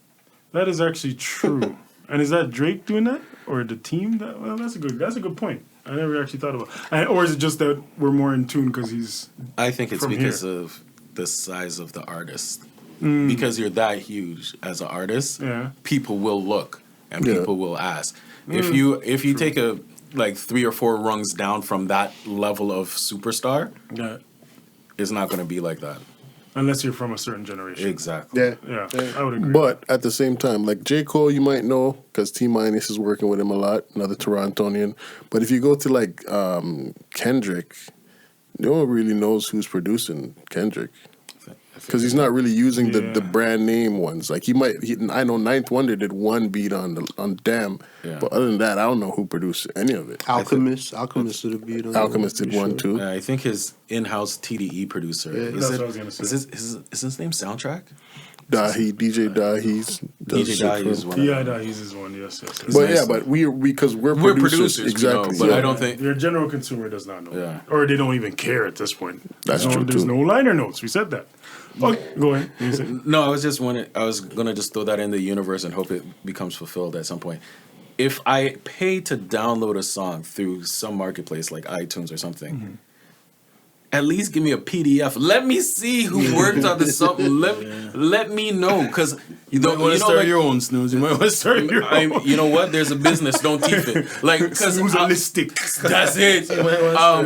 That is actually true. And is that Drake doing that, or the team? Well, that's a good point. I never actually thought about. Or is it just that we're more in tune because he's? I think it's From because here. of the size of the artist. Because you're that huge as an artist, people will look and Yeah. people will ask. If you take a like 3 or 4 rungs down from that level of superstar, Yeah. it's not going to be like that. Unless you're from a certain generation. Exactly. Yeah. Yeah, I would agree. But at the same time, like J. Cole, you might know because T Minus is working with him a lot, another Torontonian. But if you go to like Kendrick, no one really knows who's producing Kendrick because he's not really using the brand name ones. Like I know Ninth Wonder did one beat on Damn, but other than that, I don't know who produced any of it. Alchemist did a beat on Alchemist it, did for one sure. too. I think his in-house TDE producer That's what I was gonna say. is his name Soundtrack? DJ Dahi's does DJ shit Dahi for is him. one. Of Yeah, them. he's his one. Yes. But nice. yeah, but we're We're producers, exactly. but yeah. I don't think. Your general consumer does not know. Yeah. Or they don't even care at this point. That's There's true, There's too. no liner notes. We said that. Oh, go ahead. You say- No, I was gonna just throw that in the universe and hope it becomes fulfilled at some point. If I pay to download a song through some marketplace like iTunes or something, at least give me a PDF. Let me see who worked on this something. Let me know, because you might want to start your own, Snooze. You might want to start your own. You know what? There's a business. Don't teeth it. Like, because that's it.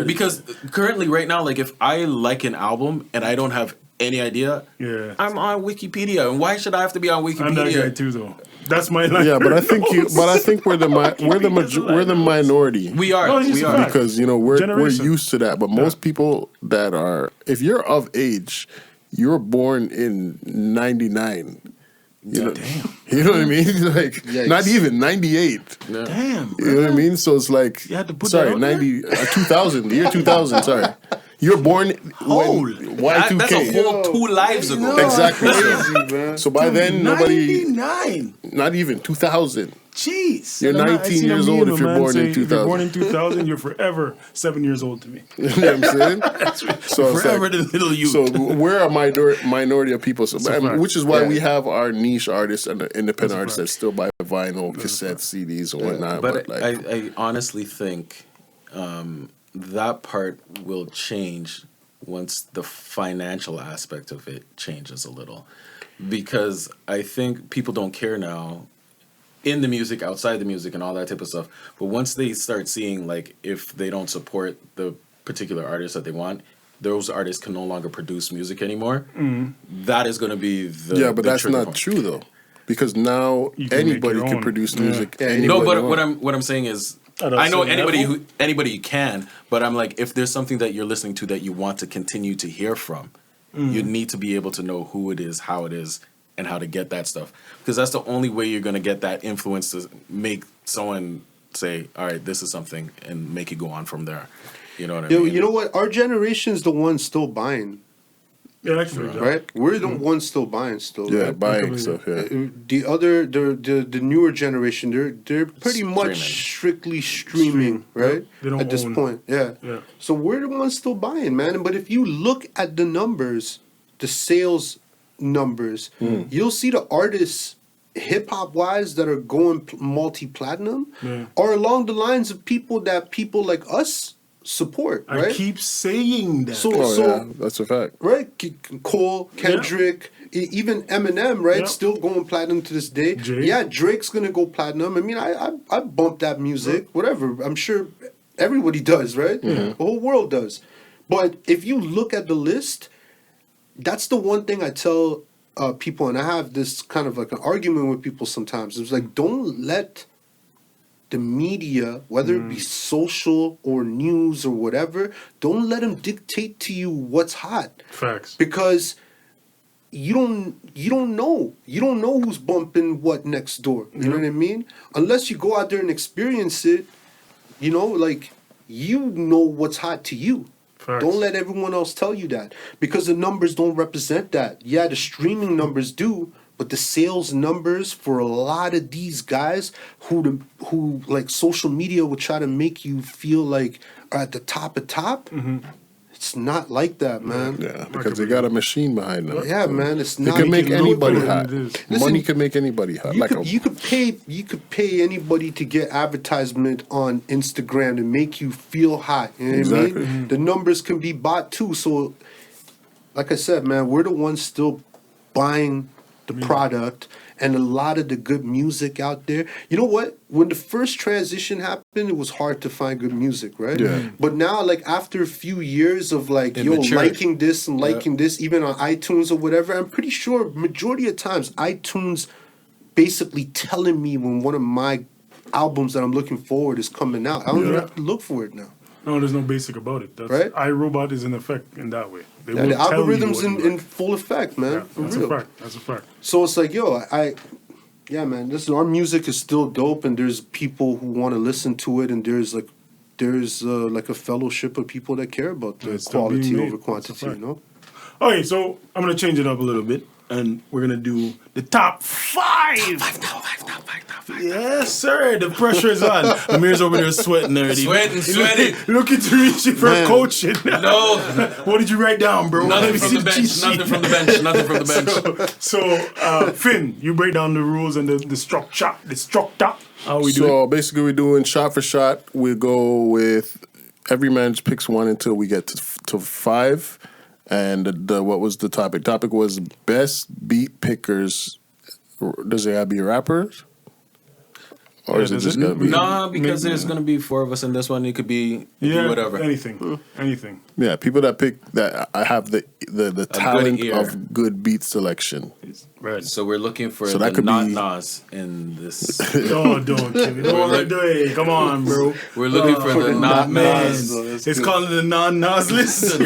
Because currently, right now, like if I like an album and I don't have any idea, I'm on Wikipedia. And why should I have to be on Wikipedia? I'm that guy too, though. That's my life. Yeah, but I think we're the minority. We are. We are, because we're used to that. But most people that are, if you're of age, you're born in '99. Damn. You know what I mean? Like not even 98. Yeah. Damn. You know what I mean? So it's like you had to put 2000, the year 2000. Sorry. You're born when Y2K. That's a whole 2 lives ago. Exactly. So by then, nobody... 99. Not even. 2000. Jeez. You're 19 years old if you're born in 2000. If you're born in 2000, you're forever 7 years old to me. You know what I'm saying? So forever the little youth. So we're a minority of people, which is why we have our niche artists and the independent artists that still buy vinyl, cassette, CDs, and whatnot. But I honestly think... that part will change once the financial aspect of it changes a little, because I think people don't care now in the music, outside the music, and all that type of stuff. But once they start seeing, like, if they don't support the particular artist that they want, those artists can no longer produce music anymore. That is going to be the but that's not true though, because now anybody can produce music. No, but what I'm saying is, I know anybody you can, but I'm like, if there's something that you're listening to that you want to continue to hear from, you need to be able to know who it is, how it is, and how to get that stuff. Because that's the only way you're going to get that influence to make someone say, all right, this is something, and make it go on from there. You know what I mean? You know what? Our generation's the one still buying. Yeah, that's true. Right? We're the ones still buying still. Yeah, right? buying stuff, yeah. The newer generation, they're pretty much strictly streaming, right? They don't at this point. Yeah. So we're the ones still buying, man. But if you look at the numbers, the sales numbers, you'll see the artists hip hop wise that are going multi-platinum are along the lines of people like us support, right? I keep saying that. So that's a fact. Right? Cole, Kendrick, even Eminem, right? Still going platinum to this day. Yeah, Drake's gonna go platinum. I mean, I bump that music, whatever. I'm sure everybody does, right? The whole world does. But if you look at the list, that's the one thing I tell people, and I have this kind of like an argument with people sometimes. It's like, don't let the media, whether it be social or news or whatever, don't let them dictate to you what's hot. Facts. Because you don't know who's bumping what next door. You know what I mean? Unless you go out there and experience it, like you know what's hot to you. Facts. Don't let everyone else tell you that, because the numbers don't represent that. Yeah, the streaming numbers do. But the sales numbers for a lot of these guys who like social media will try to make you feel like are at the top, it's not like that, man. Yeah, because they got a machine behind them. Yeah, man, it's not. It can make anybody hot. Money can make anybody hot. You could pay anybody to get advertisement on Instagram to make you feel hot. You know what I mean? The numbers can be bought too. So, like I said, man, we're the ones still buying the product and a lot of the good music out there. You know what? When the first transition happened, it was hard to find good music, right? Yeah. But now, like after a few years of like, liking this and liking this, even on iTunes or whatever, I'm pretty sure majority of times iTunes basically telling me when one of my albums that I'm looking forward is coming out. I don't even have to look for it now. No, there's no basic about it. That's, right? iRobot is in effect in that way. The algorithm's in full effect, man. Yeah, that's a fact. So it's like, man, listen, our music is still dope, and there's people who want to listen to it, and there's like a fellowship of people that care about the quality over quantity, Okay, so I'm gonna change it up a little bit, and we're gonna do the top 5. Top 5. Yes, sir. The pressure is on. Amir's over there sweating already. Sweating. Looking to reach for coaching. No. What did you write down, bro? Nothing from the bench. So, Finn, you break down the rules and the structure. How we do it? So basically, we're doing shot for shot. We go with every man just picks one until we get to 5. And what was the topic? Topic was best beat pickers. Does it have to be rappers? Or is it just gonna be? Nah, because there's gonna be 4 of us in this one. It could be whatever. Anything. Yeah, people that pick that I have the talent ear. of good beat selection. Right. So we're looking for So the that could not be- Nas in this. Don't give it. Don't do it. Come on, bro. We're looking for the not Nas. Nas. It's called the non-Nas list.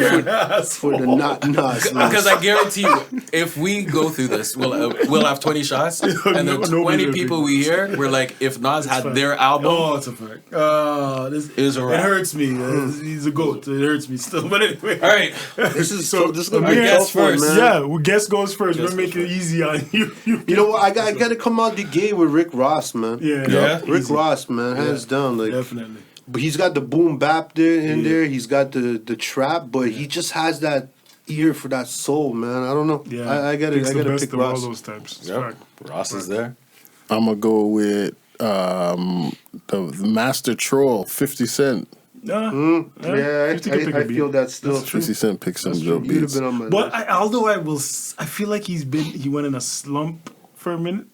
For the not Nas. Because I guarantee you, if we go through this, we'll have 20 shots, and the Nobody 20 will people pick we hear, we're like, if Nas had their album, Oh, it's a fact. This Is a it wrap. hurts me. He's a goat. It hurts me still. But anyway. all right, This is gonna Amir be a guess tough one, first. man. Yeah, well, guest goes first. Guest We're making it goes easy on you. You know what? I got to come out the gate with Rick Ross, man. Yeah. Rick Easy. Ross, man, hands down. Like, Definitely. but he's got the boom bap there in there. He's got the trap, but he just has that ear for that soul, man. I don't know. Yeah. I gotta Picks the best pick of all Ross. those types. It's yep. fact. Ross is there. I'm gonna go with the Master Troll, 50 Cent. Yeah, 50 could pick a I beat. feel that's still 50 Cent picks some dope You'd have beats. been on my But list. although I feel like he went in a slump for a minute.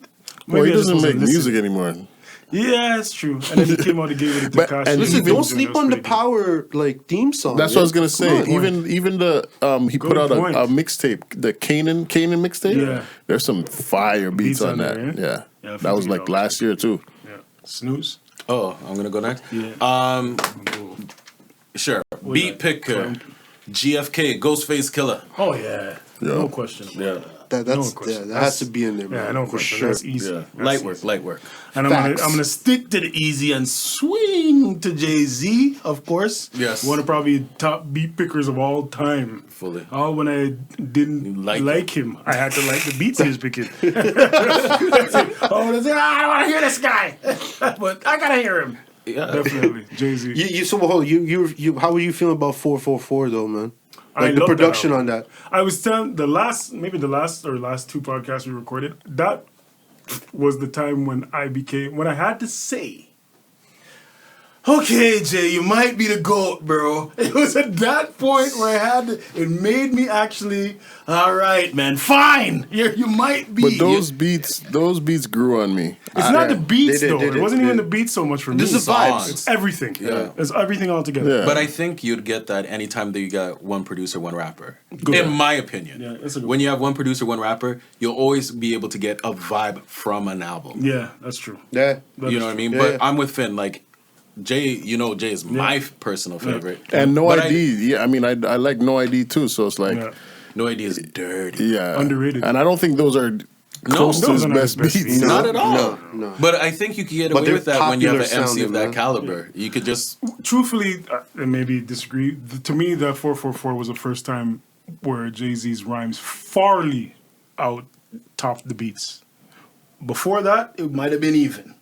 Well, he Maybe I just doesn't make wasn't listening. music anymore. Yeah, that's true. And then he came out and gave it to But- Tekashi. and Listen, even- don't sleep on the power like theme song. That's what I was gonna say. Come on. Even the he put out point. a mixtape, the Canaan mixtape. Yeah. There's some fire beats on that. there, Yeah, Yeah, that was 50 like last year too. Yeah. Snooze. Oh, I'm gonna go next. Yeah. Sure. Beat picker, GFK, Ghostface Killer. Oh yeah. Yeah. No question. Yeah. That's question. that has to be in there, man. Yeah, no for question. sure. That's easy. Yeah. That's Light easy. work. And Facts. I'm gonna stick to the easy and swing to Jay-Z, of course. Yes. One of probably top beat pickers of all time. Fully. Oh, when I didn't You like like him, I had to like the beats he was picking. That's it. Oh, that's it. I don't want to hear this guy, but I gotta hear him. Yeah. Definitely, Jay-Z. You how were you feeling about 444 though, man? I Like the love that production album. on that. I was telling the last two podcasts we recorded, that was the time when I had to say, okay, Jay, you might be the GOAT, bro. It was at that point where it made me actually, all right, man, fine. You might be. But those beats grew on me. it's not the beats, They did, though. they It did, wasn't they even did. the beats so much for me. This is the vibes. It's everything. Yeah. It's everything all together. Yeah. But I think you'd get that anytime that you got one producer, one rapper. Good. In my opinion. Yeah, that's a good when you have one producer, one rapper, you'll always be able to get a vibe from an album. Yeah, that's true. Yeah. That You is know what I true. mean? Yeah, But yeah. I'm with Finn. Like, Jay, Jay is my personal favorite. And No But ID. I like No ID too. So it's like, Yeah. No Idea is dirty. yeah, Underrated. And I don't think those are close to those his are not best his best beats. beats. Not at all. No. But I think you can get But away they're with that when you have an popular MC of sounding, that man. caliber. You could just Truthfully, I maybe disagree. To me, that 444 was the first time where Jay-Z's rhymes farly out topped the beats. Before that, it might have been even.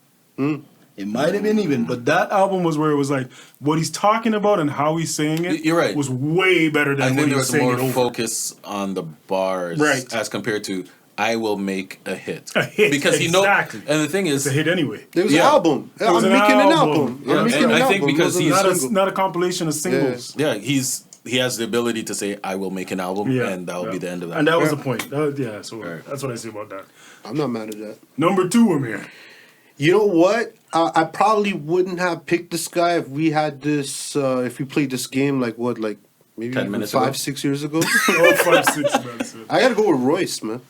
It might have been even, but that album was where it was like what he's talking about and how he's saying it. You're right. Was way better than I when think he there was was saying more it over. focus on the bars Right. as compared to I will make a hit. A hit, Because he knows. exactly. And the thing is, It's a hit anyway. It was Yeah. an album. It was I'm an making an album. album. Yeah, I'm making and an I think album. because It wasn't he's a single. Not a compilation of singles. yeah, he has the ability to say I will make an album, and that will be the end of that. And that was Yeah. the point. So Right. that's what I say about that. I'm not mad at that. Number 2, Amir. You know what? I probably wouldn't have picked this guy if we had this. If we played this game like maybe 10 even minutes 5, ago? 6 years ago. Oh, 5, 6, that's it. I gotta go with Royce, man.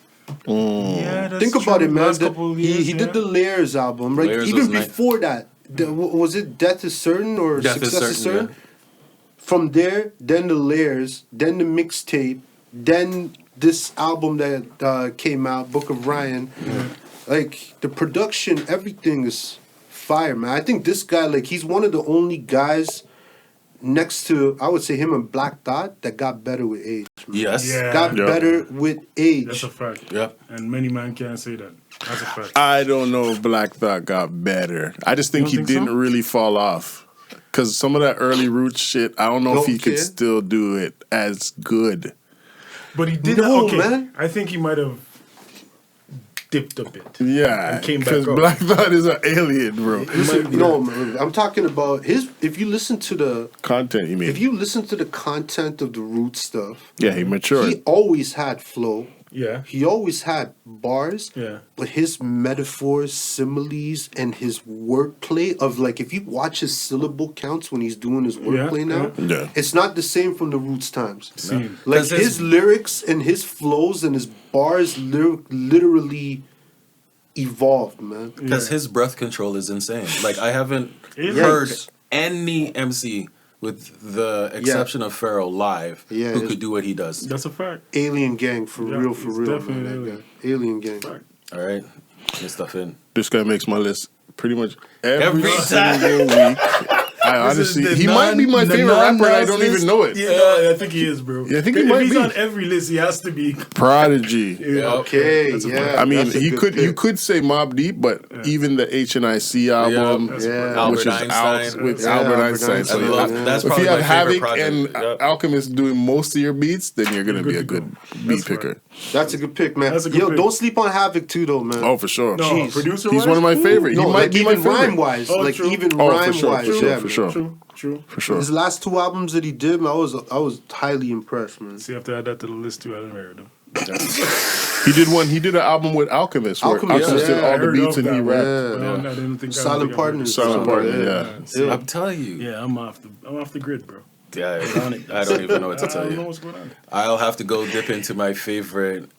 Yeah, that's Think about true. it, man. Last couple of years, He did the Layers album, right? Layers Even was nice. before that, was it Death is Certain or Death is Success is Certain, Certain? From there, then the Layers, then the mixtape, then this album that came out, Book of Ryan. Like the production, everything is fire, man. I think this guy, like, he's one of the only guys next to, I would say, him and Black Thought that got better with age. Man. Yes. Yeah. Got Yeah. better with age. That's a fact. Yep. And many man can't say that. That's a fact. I don't know if Black Thought got better. I just think You he don't think didn't so? really fall off. Because some of that early Roots shit, I don't know if he could Okay. still do it as good. But he did No, okay. man. I think he might have dipped a bit. Yeah, And came back because up. Black Thought is an alien, bro. Listen, no, man, I'm talking about his. If you listen to the Content, you mean? if you listen to the content of the Root stuff, Yeah, he matured. he always had flow. Yeah. He always had bars. Yeah. But his metaphors, similes, and his wordplay of like, if you watch his syllable counts when he's doing his wordplay now, Yeah. it's not the same from the Roots times. Same. Like 'Cause his lyrics and his flows and his bars literally evolved, man. Because his breath control is insane. Like I haven't Yes. heard any MC, with the exception of Pharaoh live, Yeah, who it's- could do what he does. That's a fact. Alien gang for Yeah, real, he's man. definitely That alien. guy. Alien gang. Fact. All right, get stuff in. This guy makes my list pretty much every Every single week. I This is honestly, the he might be my the favorite rapper, and I don't non-list. even know it. Yeah, I think he is, bro. Yeah, I think he if might he's be. on every list, he has to be. Prodigy. Yeah. Okay, That's a yeah. fact. I mean, that's a he good could. You pick. could say Mobb Deep, but even the HNIC album, That's a Yeah. fact. Albert which is Einstein. out with Yeah, Albert Albert Einstein. So Einstein. I yeah. love, that's If probably you have my favorite Havoc project. and Yep. Alchemist doing most of your beats, then you're gonna Good be a to good go. beat That's picker. right. That's a good pick, man. That's a good Yo, pick. don't sleep on Havoc too, though, man. Oh, for sure. No, Jeez. producer. He's one of my favorite. No, he might like be my even favorite. rhyme wise, Oh, like true. even Oh, for rhyme sure, wise, for sure, yeah, for man. sure. True. For sure. His last two albums that he did, man, I was highly impressed, man. See, after I add that to the list too, I didn't hear them. He did one. He did an album with Alchemist, where Alchemist, Alchemist did yeah, I all the heard beats of and he that, rapped. Yeah. I didn't think. Silent Partners. Silent Partner, yeah. See, I'm telling you. yeah, I'm off the grid, bro. Yeah, I don't even know what to I tell don't know you. what's going on. I'll have to go dip into my favorite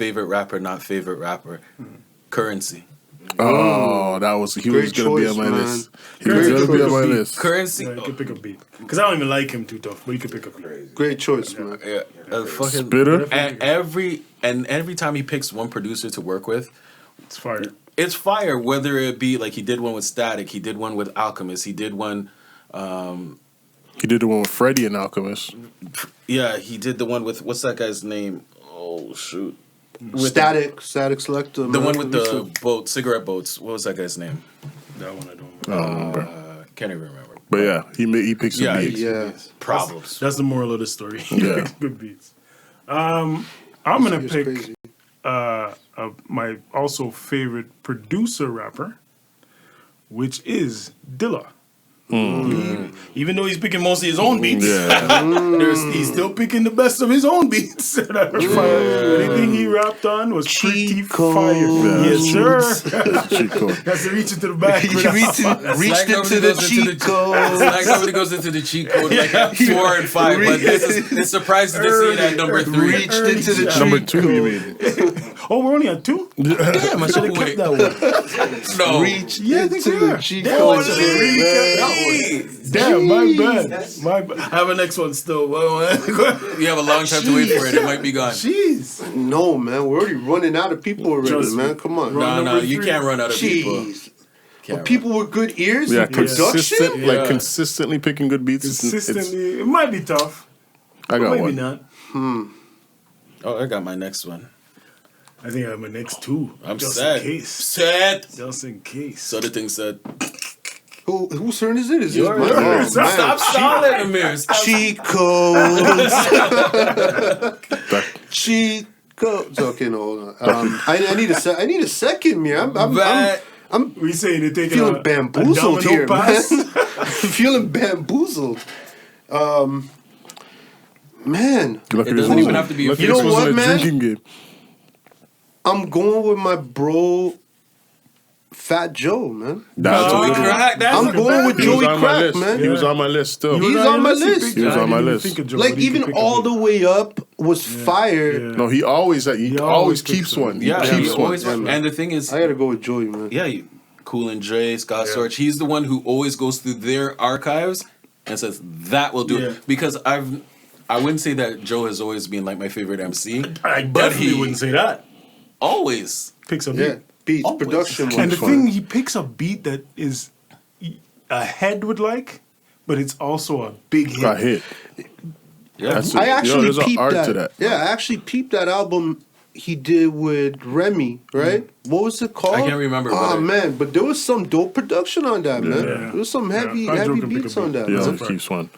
rapper, not favorite rapper, Currency. Oh, that was he was Great gonna be on choice, my man. list. He Great was gonna be on choice. my list. Currency. Yeah, you could pick a beat because I don't even like him too tough, but you could pick a beat. Great choice, man. Yeah, fucking Spitter. And every time he picks one producer to work with, It's fire. it's fire. Whether it be like he did one with Static, he did one with Alchemist, he did one. He did the one with Freddie and Alchemist. Yeah, he did the one with what's that guy's name? Oh shoot, with Static Selector. the one with the boat, cigarette boats. What was that guy's name? That one I don't. I don't remember. Can't even remember. But yeah, he picks some Yeah, beats. Yeah. Problems. That's the moral of the story. Yeah. Good beats. I'm gonna It's pick crazy. my also favorite producer rapper, which is Dilla. Even though he's picking mostly his own beats, Yeah. he's still picking the best of his own beats. Anything he rapped on was pretty Cheat code. fire. Yeah. Yes, sir. Cheat code. That's to reach into the back. He reached into the cheat code. It's like nobody goes into the cheat code like at 4 and 5, but it's surprising to see it at number 3. Reached into the Number cheat 2, code. you mean? Oh, we're only on 2? Damn, I should have kept that one. No. Reached Yeah, I think into we the are. cheat Damn, code. I should have really kept that one. Damn, my bad. My bad. I have a next one still. You have a long time to wait for it. It might be gone. Jeez. No, man, we're already running out of people already, Trust me. man. Come on. No, number you 3. can't run out of people. Jeez. Can't But people with good ears Yeah, and production. consistent, Yeah. like consistently picking good beats. Consistently. It might be tough. I got Maybe one. not. Oh, I got my next one. I think I have my next 2. I'm just set. in case. Set. Just in case. So the thing said, Whose turn is it? Is it Yours. mine? Oh, stop stalling, Amir. Stop. Cheat codes. Cheat codes. Okay, no, hold on. I need a second, man. I'm We saying you're taking feeling a bamboozled domino here, pass? man. feeling bamboozled. Man, Lucky It this doesn't even wasn't- have to be a lucky You this know wasn't what, a man? drinking game. I'm going with my bro, Fat Joe, man. That's Joey a good one. Crack. That's I'm a going bad with He was Joey on my Crack, list. man. He was on my list still. He's on my list. He was on my list. Like even all the way up was fire. Yeah. No, he always always keeps picks one. He Yeah, keeps he one. always. Yeah, man. And the thing is, I gotta go with Joey, man. yeah, Cool and Dre, Scott Storch. He's the one who always goes through their archives and says that will do Yeah. it. Because I wouldn't say that Joe has always been like my favorite MC. I but definitely wouldn't say that. Always. Picks a Yeah, beat. beats, Always. production. And the was thing, he picks a beat that is a head would like, but it's also a big hit. Got hit. Yeah. That's I actually there's an peeped art that. to that. Yeah, I actually peeped that album he did with Remy, right? What was it called? I can't remember, Oh but man, but there was some dope production on that, man. Yeah. There was some heavy, Yeah, I heavy joke and pick beats a on beat. that. Yeah, man. he keeps one.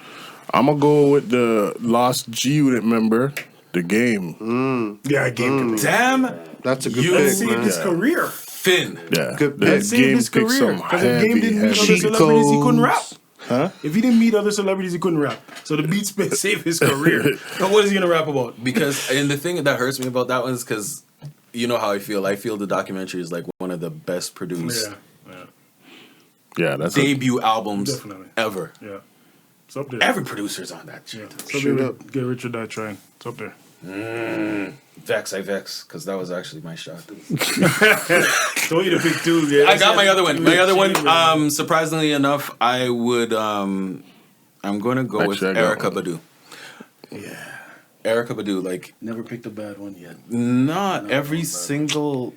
I'm gonna go with the Lost G Unit member The Game. Yeah, Game. Damn. That's a good You pick, Saved man. his career. Finn. Yeah. Good The pick. Saved Game his picked career. some Because if Game didn't meet other heavy. celebrities, he couldn't rap. Huh? If he didn't meet other celebrities, he couldn't rap. So the Beats saved his career. Now, what is he gonna rap about? Because and the thing that hurts me about that one is because you know how I feel. I feel the documentary is like one of the best produced Yeah, that's debut albums Definitely. ever. Yeah. It's up there. Every producer's on that Yeah. shit. It's up Straight there up. with Get Rich or Die Trying. It's up there. I vex, because that was actually my shot. Told you to pick two. Yeah. I got my other one. My other one, man. surprisingly enough, I would, I'm going to go with Actually, I got Erykah one. Badu. Yeah. Erykah Badu, like, Never picked a bad one yet. not every single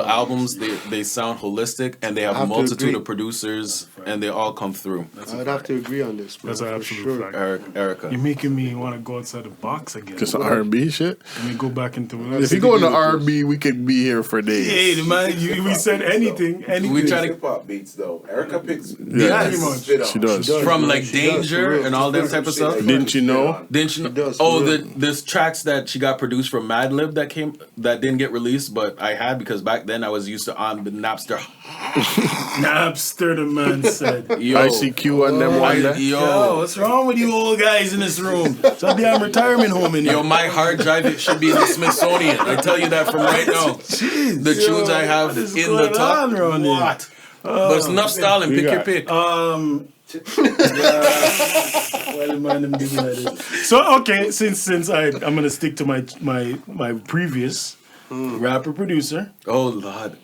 albums they sound holistic and they have I a have to multitude agree. of producers and they all come through. I'd have to agree on this, bro. That's an for absolute sure. fact. Erykah. You're making me want to go outside the box again. just R&B shit. Let me go back into If you go into R&B, we could be here for days. Hey, man, we said anything. We try to Hip hop beats though. Erica picks. Yeah, pretty much. she does. from man. like She does, Danger for real. and all that type of stuff. Didn't you know? Didn't you know? does, Oh, for real. there's tracks that she got produced from Madlib that didn't get released, but I had because back then I was used to on the Napster. Napster, the man said. Yo, ICQ and them one there. Yo, what's wrong with you old guys in this room? It's a damn retirement home in here. Yo, my hard drive it should be in the Smithsonian. I tell you that from right now. Jeez, The tunes I have what is in the going top. on around here? What? But it's enough Stalin. Pick your pick. Why the man them do me like this? So okay, since I'm gonna stick to my previous rapper producer, Oh Lord.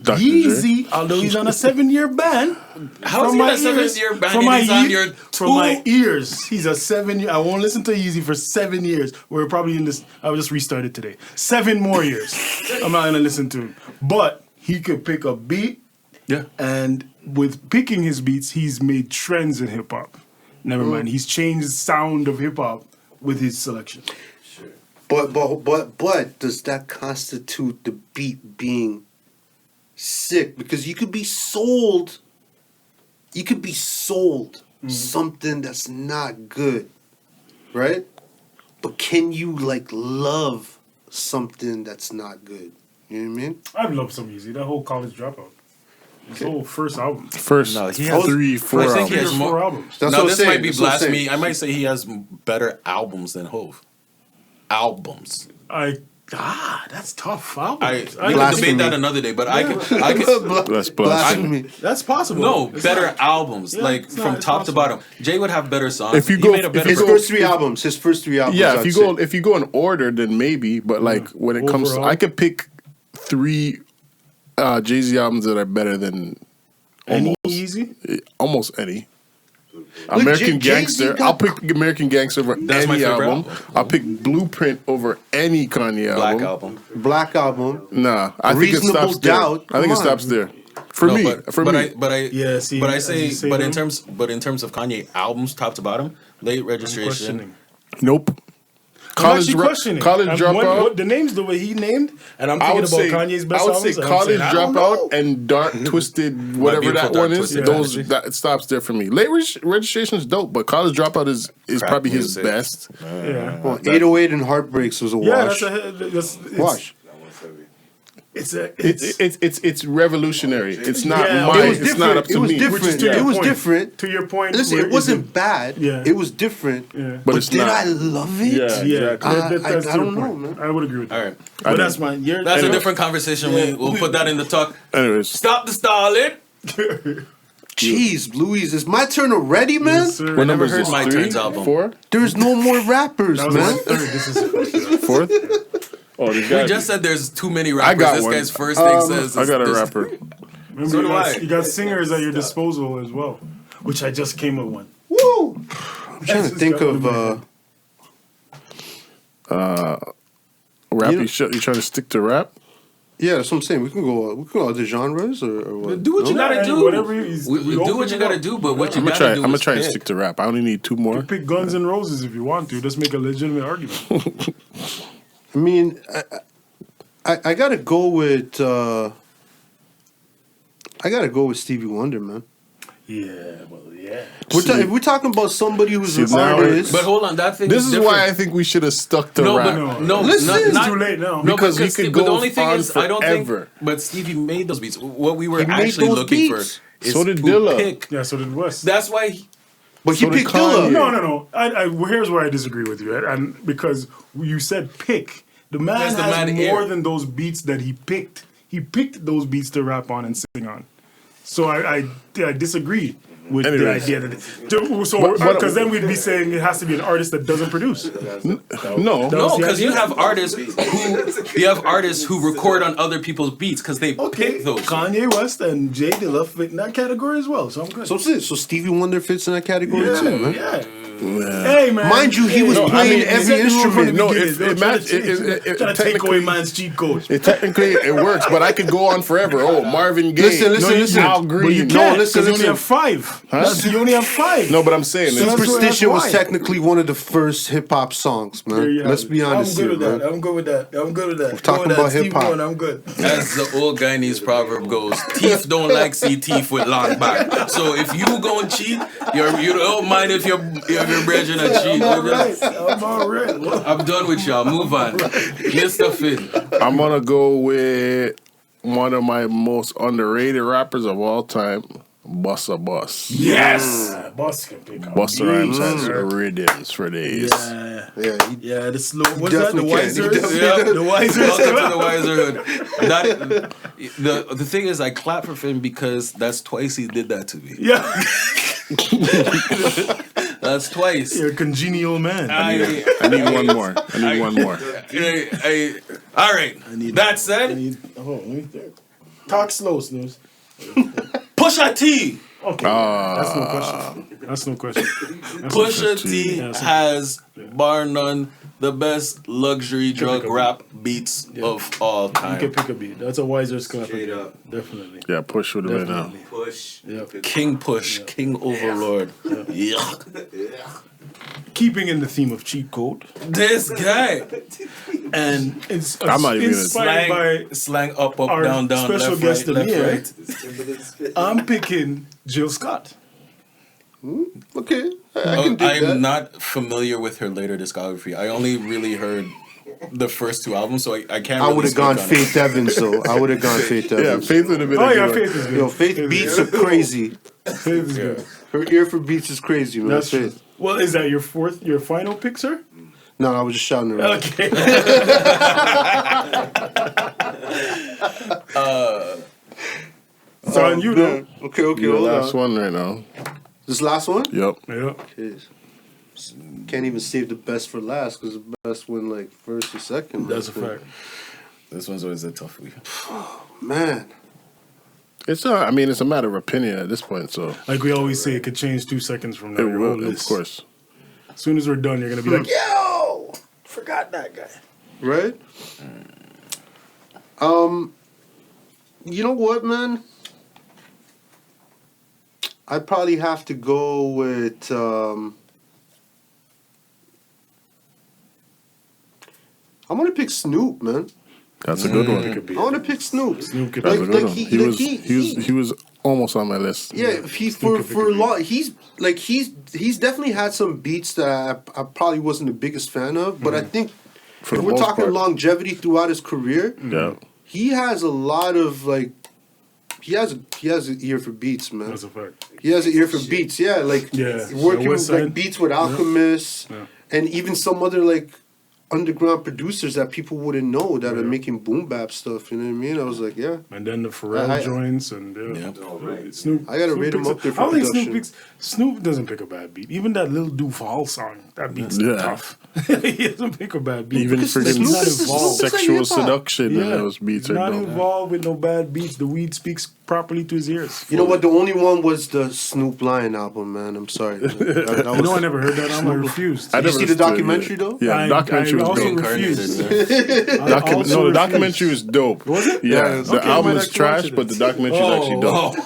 Dr. Dre. Yeezy, although he's on a 7-year ban. How is from he on my a 7-year ban and he's on your from my ears. He's a 7 year. I won't listen to Yeezy for 7 years. We're probably in this. I just restarted today. 7 more years. I'm not gonna listen to him. But he could pick a beat. Yeah. And with picking his beats, he's made trends in hip hop. Never mind. He's changed the sound of hip hop with his selection. But does that constitute the beat being sick? Because you could be sold something that's not good, right? But can you like love something that's not good? You know what I mean? I love some Yeezy. That whole College Dropout. His whole first album. First No, he has- 3, 4 I think he albums. has more 4 albums. That's now what I'm this saying. might be That's what I'm saying. blasphemy. I might say he has better albums than Hove. Albums. That's tough. Albums. We can Blasphemy. debate that another day, but I can. That's blasphemy. Blasphemy. That's possible. No, It's better not- albums, Yeah, like it's from not- top it's to possible. bottom. Jay would have better songs. If you He go- made a if better you His go- first 3 albums. Yeah, I'd if you say. go in order, then maybe. But like when it comes, to, Overall. I could pick 3 Jay-Z albums that are better than Any Yeezy? almost any. American Jay-Z Gangster. got- I'll pick American Gangster over That's my any favorite album. album. I'll pick Blueprint over any Kanye Black album. album. Black Album. Nah, I think it Reasonable stops there. Doubt. I think Come it on. stops there. For No, me, but I Yeah, see, but I as say, you say but them, in terms of Kanye albums, top to bottom, Late Registration. questioning. nope. I'm actually questioning. College Dropout. The names the way he named, and I'm I thinking would about say Kanye's best I would albums. say and I'm College saying, I don't Dropout know. and Dark Twisted, whatever Beautiful that Dark one is. Twisted Those Fantasy. that stops there for me. Late Registration is dope, but College Dropout is Crack probably his music. best. Yeah, Well, 808 and Heartbreaks was a yeah, wash. it's, Wash. It's revolutionary. It's not Yeah, my. it was It's not up to It was me. different. Which is to your It was point. different. To your point, Listen, where it wasn't is bad. Yeah. It was different. Yeah. But it's did not. I love it? Yeah. Yeah, Exactly. that's I to your don't know, point. man. I would agree with that. All right, But that's mine. that's a different conversation. We'll put that in the talk. Anyways, Stop the stalling. Jeez, Louise, it's my turn already, man. Yes, sir. what number is heard this? My 3, Turns album. 4, There's no more rappers, That was man. my third. This is the first. 4th? Oh, this We guy. just said there's too many rappers. got This one. guy's first thing says, I got a this- rapper. Remember, So you do got, I. you got singers at your disposal as well, which I just came with one. Woo! I'm trying to think of. Rap. You know- You trying to stick to rap? Yeah, that's what I'm saying. We can go other genres or what? Do what you No? gotta and do. whatever you- We do open what you it gotta up. do, but what you I'm gonna gotta try. do I'm gonna is try to pick. stick to rap. I only need 2 more. Pick Guns N' Roses if you want to. Just make a legitimate argument. I mean, I gotta go with. I gotta go with Stevie Wonder, man. Yeah, well, yeah. If we're talking about somebody who's an now- artist, But hold on, that thing This is different. why I think we should have stuck to No, rap. but no, Listen, not, it's not, too late now. No, Because because you could but the go only thing on is, I don't think. forever. But Stevie made those beats. What we were He made actually those looking beats. for is So did to Dilla. pick. Yeah, so did West. That's why. but he So did picked Kanye. Dilla. No. Well, here's where I disagree with you, and because you said pick, the man That's the has man more ear. than those beats that he picked. He picked those beats to rap on and sing on. So I disagree with the Anyways. idea that because But- then we'd be saying it has to be an artist that doesn't produce. No. No, the because you idea. have artists who record on other people's beats because they pick those. Kanye West and Jay Dilla fit in that category as well, so I'm good. So Stevie Wonder fits in that category too, man. yeah. Hey man, Mind you, he was hey, playing I mean, every instrument. No, it trying to take technically- away man's cheat code. Technically, it works, but I could go on forever. Oh, Marvin Gaye. Listen. Al But you Green. can't, listen, because you only listen. have 5. You only have 5. No, but I'm saying So it's that's Superstition was why. technically one of the first hip hop songs, man. Let's be honest here, man. I'm good with that. We're talking about hip-hop. I'm good. As the old Guyanese proverb goes, teeth don't like see teeth with long back. So if you go and cheat, you don't mind if your brethren are cheat. I'm all right. I'm done with y'all. Move on. Mr. Finn. I'm gonna go with one of my most underrated rappers of all time, Busta Bus. Yes. Boss can pick up. Busta Rhymes has rhythms for days. Yeah, the slow. What's that? The definitely can. wiser. He definitely The wiser. Welcome to the Wiserhood. The thing is, I clap for Finn because that's twice he did that to me. Yeah. That's twice. You're a congenial man. I need one more. I need one more. All right. That said, Let me think. Talk slow, Snooze. Pusha T. Okay. That's no question. That's no question. Pusha T Yeah, so- has, bar none, the best luxury drug pick a rap beats of all You can time. pick a beat. That's a wiser clap. Straight up. Definitely. Yeah, push would have been out. Definitely. Push. Yeah. King Push, King Overlord. Yeah. Keeping in the theme of cheat code, This guy. and it's I'm not even gonna- inspired by Slang up, up, our down, down, special left, guest right, left, Amir. right. I'm picking Jill Scott. Okay, I can dig that. I'm not familiar with her later discography. I only really heard the first 2 albums, so I can't. I really would have speak gone on it. Faith Evans, though. I would have gone Faith Yeah, Evans. Faith would have been. Oh a yeah, good Faith is good. Yo, Faith beats are crazy. Faith is good. Her ear for beats is crazy, man. That's true. Faith. Well, is that your final pick, sir? No, I was just shouting her out. Okay. So on you though. Okay, Your hold last on. one right now. This last one? Yep. Yeah. Jeez. Can't even save the best for last because the best win like first or second. That's a fact. This one's always a tough week. Man. It's not. I mean, it's a matter of opinion at this point. So Like we always say, it could change 2 seconds from now. it Your whole will, of list. course. As soon as we're done, you're gonna be like, "Yo, forgot that guy." Right? You know what, man? I'd probably have to go with I'm gonna pick Snoop, man. That's a good one. It could be. I wanna pick Snoop. Snoop could That's be. a good one. he- He was almost on my list. Yeah, he Snoop for could a be lot. He's definitely had some beats that I probably wasn't the biggest fan of, but I think For if the we're most talking part. longevity throughout his career, Yeah. he has a lot of like. He has an ear for beats, man. That's a fact. He has an ear for beats, yeah. Like Yeah. working West with like Side. beats with Alchemist, Yeah. and even some other like underground producers that people wouldn't know that are making boom bap stuff. You know what I mean? I was like, yeah. And then the Pharrell I- joints and Yeah. Snoop. I gotta Snoop rate him picks up there for I don't think production. Snoop doesn't pick a bad beat. Even that Lil Duval song, that beat's Yeah. tough. He doesn't pick a bad beat. Even Because freaking Snoop is- Snoop is like sexual hip-hop. seduction and those beats he's are not dope. involved with no bad beats. The weed speaks properly to his ears. You know what? The only one was the Snoop Lion album, man. I'm sorry. That I know I never heard that album. I refused. I Did you never see the listened to it documentary, yet. though? Yeah, the documentary I was also dope. refused. There. I also No, the refused. documentary was dope. Was it? Yeah, Yeah, the okay, I album might is actually watch trash, it but the then. documentary is actually dope.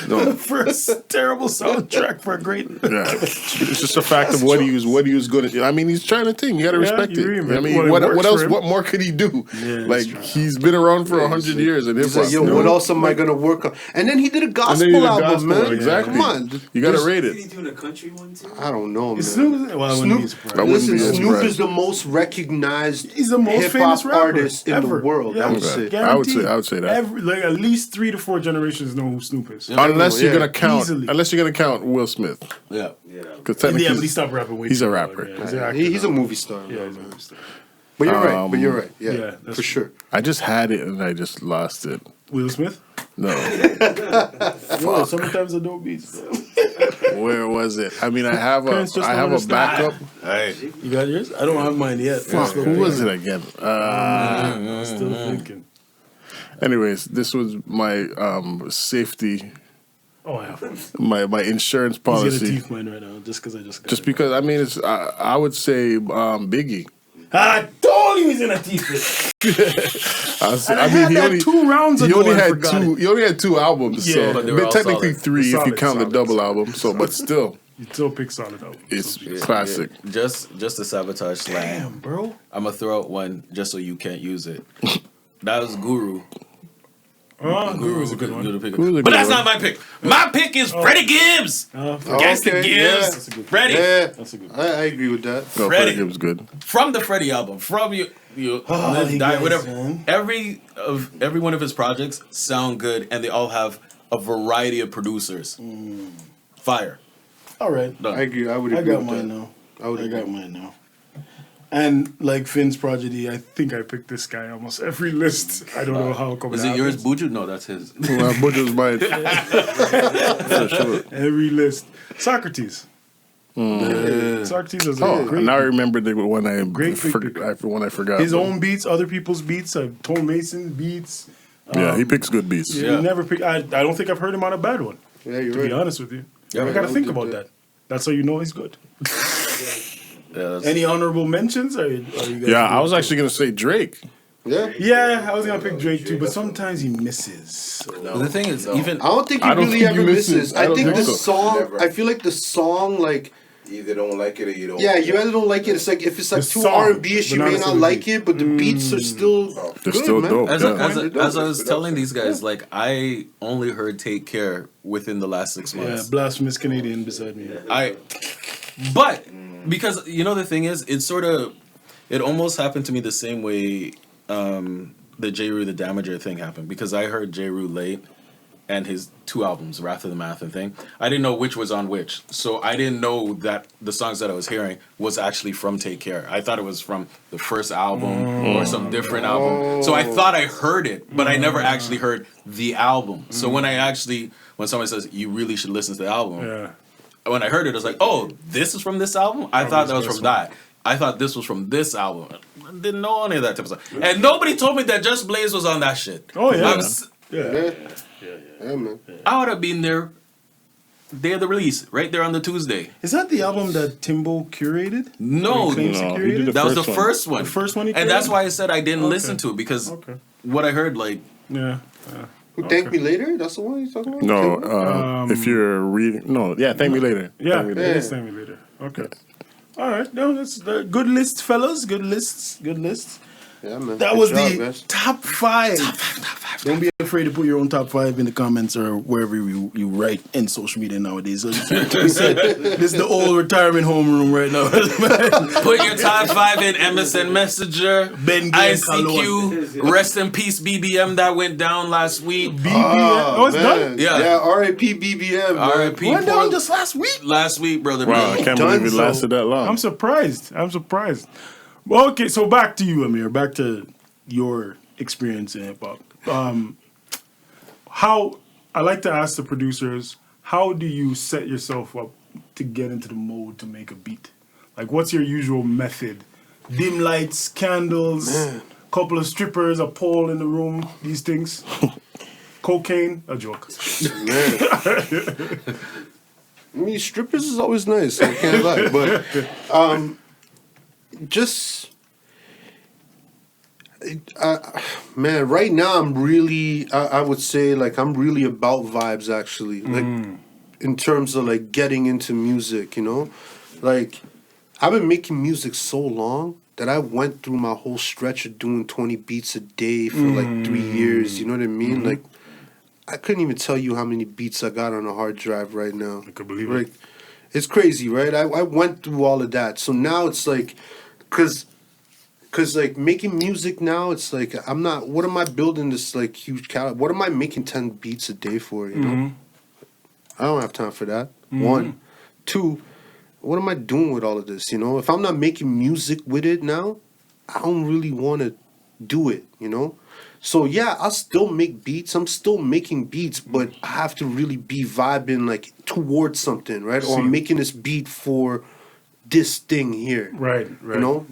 The first terrible soundtrack for a great. Yeah, it's just a fact of what he was going to do. I mean, he's trying to think. You got to respect you it. reinvent. I mean, Well, it what works else? for him. What more could he do? Yeah, like that's true. he's been around for 100 years in hip He's like, hop. yo, what else am I gonna work on? And then he did a gospel album, man. Exactly. Come on, You got to rate Did he it. do the country one too? I don't know, man. Is Snoop? Well, I wouldn't be Snoop, surprised. I wouldn't listen, be Snoop surprised. is the most recognized He's the most famous hip-hop rapper artist in ever. the world. Yeah, I would Okay. say. I would say- Guaranteed. I would say that. Like at least 3 to 4 generations know who Snoop is. Unless you're Yeah, gonna count, easily. Will Smith, Yeah. because Yeah, but he technically stopped rapping. Way he's too a long. rapper. Yeah, he's an actor He's a now. movie star. Yeah, he's a movie star. But you're right. But you're right. Yeah, yeah, that's for sure. I just had it and I just lost it. Will Smith? No, Yo, sometimes I don't beat. where was it? I mean, I have Parents just a don't understand. backup. Hey. You got yours? I don't have mine yet. Fuck, who was it again? I'm still thinking. Anyways, this was my safety, Oh, I have one. my insurance He's gonna policy. teeth mine right now just because I just got Just it. because I mean, it's I would say Biggie. I told you he's in a teeth. I mean, he only 2 rounds he ago. only and had forgot two. it. He only had 2 albums, Yeah, so but they were all technically solid. 3 if you Solid, count the solid, double solid. album. So, but still, You still pick solid album. it's classic. Just to sabotage slang. Damn, bro. I'm gonna throw out one just so you can't use it. That was Guru. Guru's a good one. Guru's a But good that's one. not my pick. My pick is Freddie Gibbs. Gangsta okay, Gibbs. yeah. Freddie. Yeah, That's a good one. I agree with that. No, Freddie. Freddie Gibbs good. From the Freddie album. From you Live, he Die, does, whatever. man. Every one of his projects sound good, and they all have a variety of producers. Fire. All right. Done. I agree. I would I agree got with mine that. now. I would I agree. got mine now. And like Finn's prodigy, I think I picked this guy almost every list. I don't know how come Is it it yours, happens. Buju? No, that's his. Well, Buju's mine. For sure. Every list. Socrates. Socrates is a Oh, great. now I remember the one I Great big pick. I forgot. His own beats, other people's beats, Tone Mason beats. Yeah, he picks good beats. You never pick. I don't think I've heard him on a bad one. Yeah, you're To right. be honest with you, Yeah, I right. gotta think Did about that. That's how you know he's good. Yeah, that's, Any honorable mentions? Are you guys Yeah, I was actually gonna say Drake. Yeah. Yeah, I was gonna pick Drake too, but sometimes he misses. So. the thing is, even I don't think he I don't really think ever he misses. misses. I I don't think think the so. song. Never. I feel like the song, like, You either don't like it or you don't. yeah, you either don't like it. It's like if it's like The too song, R&B-ish, you but not may not necessarily like it, but the beats are still They're good, still man. dope. as, Yeah. as I was telling these guys, like I only heard "Take Care" within the last 6 Yeah, months. blasphemous Canadian beside me. But because you know the thing is, it almost happened to me the same way the J. Rue the Damager thing happened, because I heard J. Rue late and his 2 albums, Wrath of the Math and thing. I didn't know which was on which, so I didn't know that the songs that I was hearing was actually from Take Care. I thought it was from the first album or some different album. So I thought I heard it, but I never actually heard the album. So when somebody says you really should listen to the album, Yeah. when I heard it, I was like, oh, this is from this album? I thought that was from that. I thought this was from this album. I didn't know any of that type of stuff. And nobody told me that Just Blaze was on that shit. Oh, yeah. Yeah, man. I would have been there day of the release, right there on the Tuesday. Is that the album that Timbo curated? No, He claims he No, he curated? did the that was the first one. first one. The first one he And that's created? why I said I didn't Okay. listen to it, because Okay. what I heard, like, Yeah. Who Thank Me Later? That's the one you're talking about? No, if you're reading, thank me later. Yeah, Thank me it later. is Thank Me Later. Okay. All right. No, that's good list, fellas. Good lists. Good lists. Yeah, man. That Good was job, the guys. top 5. Don't be afraid to put your own top 5 in the comments or wherever you write in social media nowadays. So we said, this is the old retirement homeroom right now. put your top 5 in MSN Messenger, Ben Gay ICQ, rest in peace BBM that went down last week. Oh, it's done? Man. Yeah. Yeah, R.I.P. BBM. man. R.I.P. Went down just last week. last week, brother. Wow, I can't Done believe it so. lasted that long. I'm surprised. Well, okay, so back to you, Amir. Back to your experience in hip hop. How I like to ask the producers, how do you set yourself up to get into the mode to make a beat? Like, what's your usual method? Dim lights, candles, couple of strippers, a pole in the room, these things. Cocaine, a joke. I mean, strippers is always nice. I can't lie, but just Man, right now I'm really, I would say like I'm really about vibes actually. Like in terms of like getting into music, you know? Like I've been making music so long that I went through my whole stretch of doing 20 beats a day for like 3 years, you know what I mean? Like I couldn't even tell you how many beats I got on a hard drive right now. I could believe Like it. it's crazy, right? I went through all of that. So now it's like, cause like making music now, it's like I'm not. What am I building this like huge caliber? What am I making 10 beats a day for? You know, I don't have time for that. One, two. What am I doing with all of this? You know, if I'm not making music with it now, I don't really want to do it. You know, so yeah, I'll still make beats. I'm still making beats, but I have to really be vibing like towards something, right? Or I'm making this beat for this thing here. Right. You know,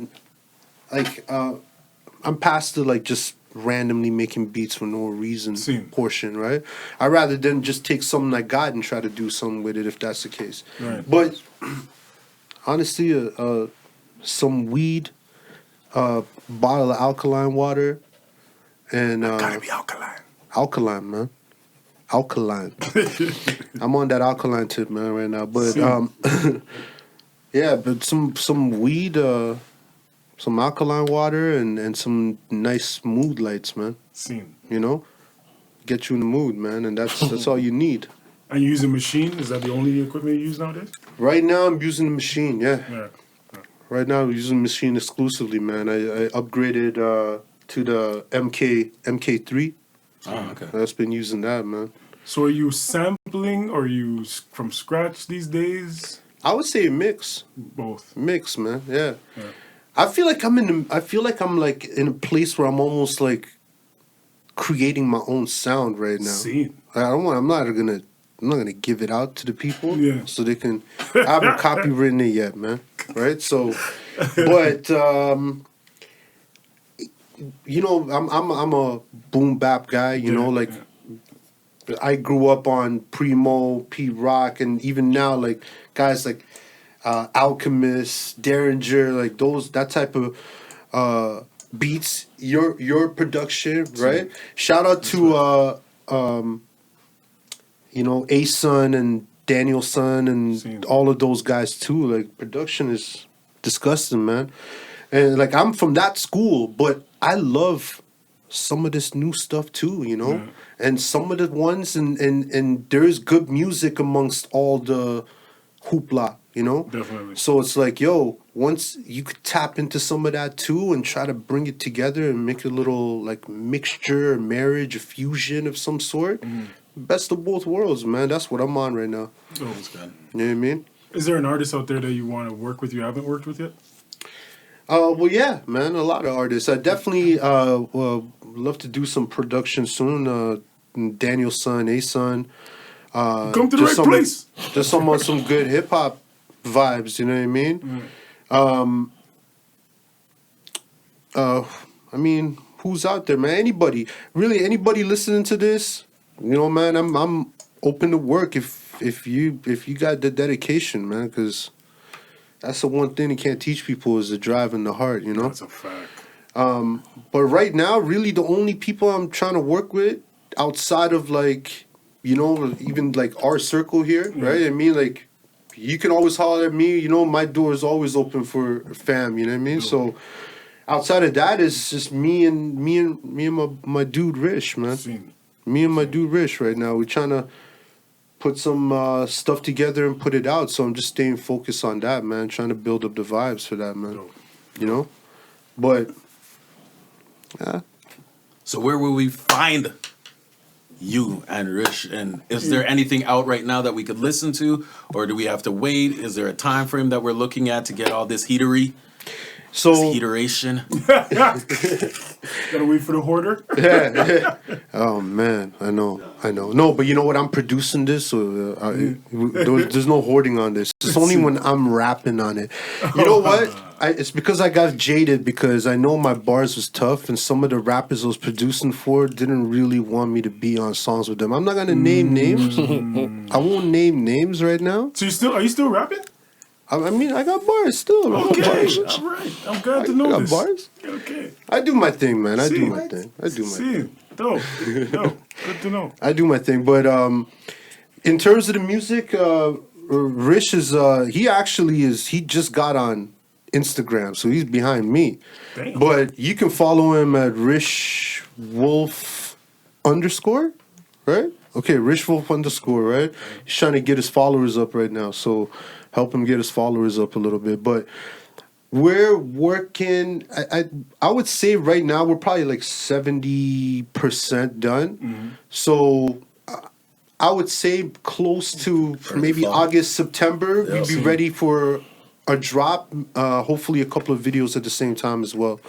like I'm past the like just randomly making beats for no reason portion, right? I'd rather than just take something I got and try to do something with it if that's the case. Right. But honestly, some weed, bottle of alkaline water, and Gotta be alkaline. alkaline, man. Alkaline. I'm on that alkaline tip, man, right now. But yeah, but some weed, some alkaline water, and some nice mood lights, man. You know, get you in the mood, man, and that's all you need. And you use a machine? Is that the only equipment you use nowadays? Right now, I'm using the machine. Yeah. Yeah. Right now, I'm using the machine exclusively, man. I upgraded to the MK3. Oh, okay. I've been using that, man. So are you sampling or are you from scratch these days? I would say a mix. Both. Mix, man. Yeah. Yeah. I feel like I'm like in a place where I'm almost like creating my own sound right now. I'm not gonna give it out to the people so they can. I haven't copywritten it yet, man. Right? So, but you know, I'm a boom bap guy. You know, like I grew up on Primo, P Rock, and even now, like guys like Alchemist, Derringer, like that type of beats. Your production, right? Shout out to you know, A-Sun and Daniel Son and all of those guys too. Like production is disgusting, man. And like I'm from that school, but I love some of this new stuff too, you know? And some of the ones and there's good music amongst all the hoopla, you know? Definitely. So it's like, yo, once you could tap into some of that too and try to bring it together and make a little like mixture, marriage, a fusion of some sort. Best of both worlds, man. That's what I'm on right now. Oh, that's good. You know what I mean? Is there an artist out there that you want to work with you haven't worked with yet? Well, yeah, man. A lot of artists. I definitely love to do some production soon. Daniel Son, A-Son. Come to the right place. Just some good hip hop vibes. You know what I mean? I mean, who's out there, man? Anybody listening to this? You know, man, I'm open to work if you got the dedication, man, because that's the one thing you can't teach people is the drive and the heart, you know? That's a fact. But right now, really the only people I'm trying to work with outside of like, you know, even like our circle here, right? I mean, like, you can always holler at me, you know, my door is always open for fam, you know what I mean? So outside of that, it's just me and my dude Rish, man. Me and my dude Rish right now. We're trying to put some stuff together and put it out. So I'm just staying focused on that, man. Trying to build up the vibes for that, man. You know? But, yeah. So where will we find you and Rish? And is there anything out right now that we could listen to? Or do we have to wait? Is there a time frame that we're looking at to get all this heatery? So heateration. Gotta wait for the hoarder. Yeah. Oh man, I know. No, but you know what? I'm producing this, so there's no hoarding on this. It's only when I'm rapping on it. You know what? It's because I got jaded because I know my bars was tough, and some of the rappers I was producing for didn't really want me to be on songs with them. I'm not gonna name names. I won't name names right now. So are you still rapping? I mean, I got bars still. I got Okay, bars. all right. I'm glad to know I got this. bars. Okay. I do my thing, man. I do See. my thing. I do my thing. See, dope. Good to know. I do my thing. But in terms of the music, Rish is he just got on Instagram, so he's behind me. Damn. But you can follow him at Rish Wolf _ right? Okay, Rish Wolf _ right? He's trying to get his followers up right now, so help him get his followers up a little bit. But we're working. I would say right now we're probably like 70% done. Mm-hmm. So I would say close to maybe fall. August, September. Yeah. We'd be ready for a drop. Hopefully a couple of videos at the same time as well.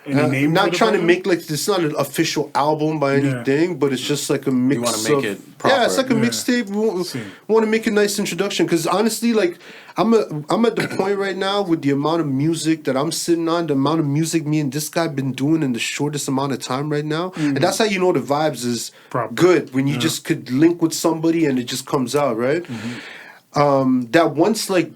Any name Not for the trying to project? make like it's not an official album by anything, but it's just like a mix. wanna make of, it proper. Yeah, it's like a Yeah. mixtape. We See. want to make a nice introduction because honestly, like I'm at the point right now with the amount of music that I'm sitting on, the amount of music me and this guy been doing in the shortest amount of time right now, and that's how you know the vibes is Proper. good when you just could link with somebody and it just comes out right. That once like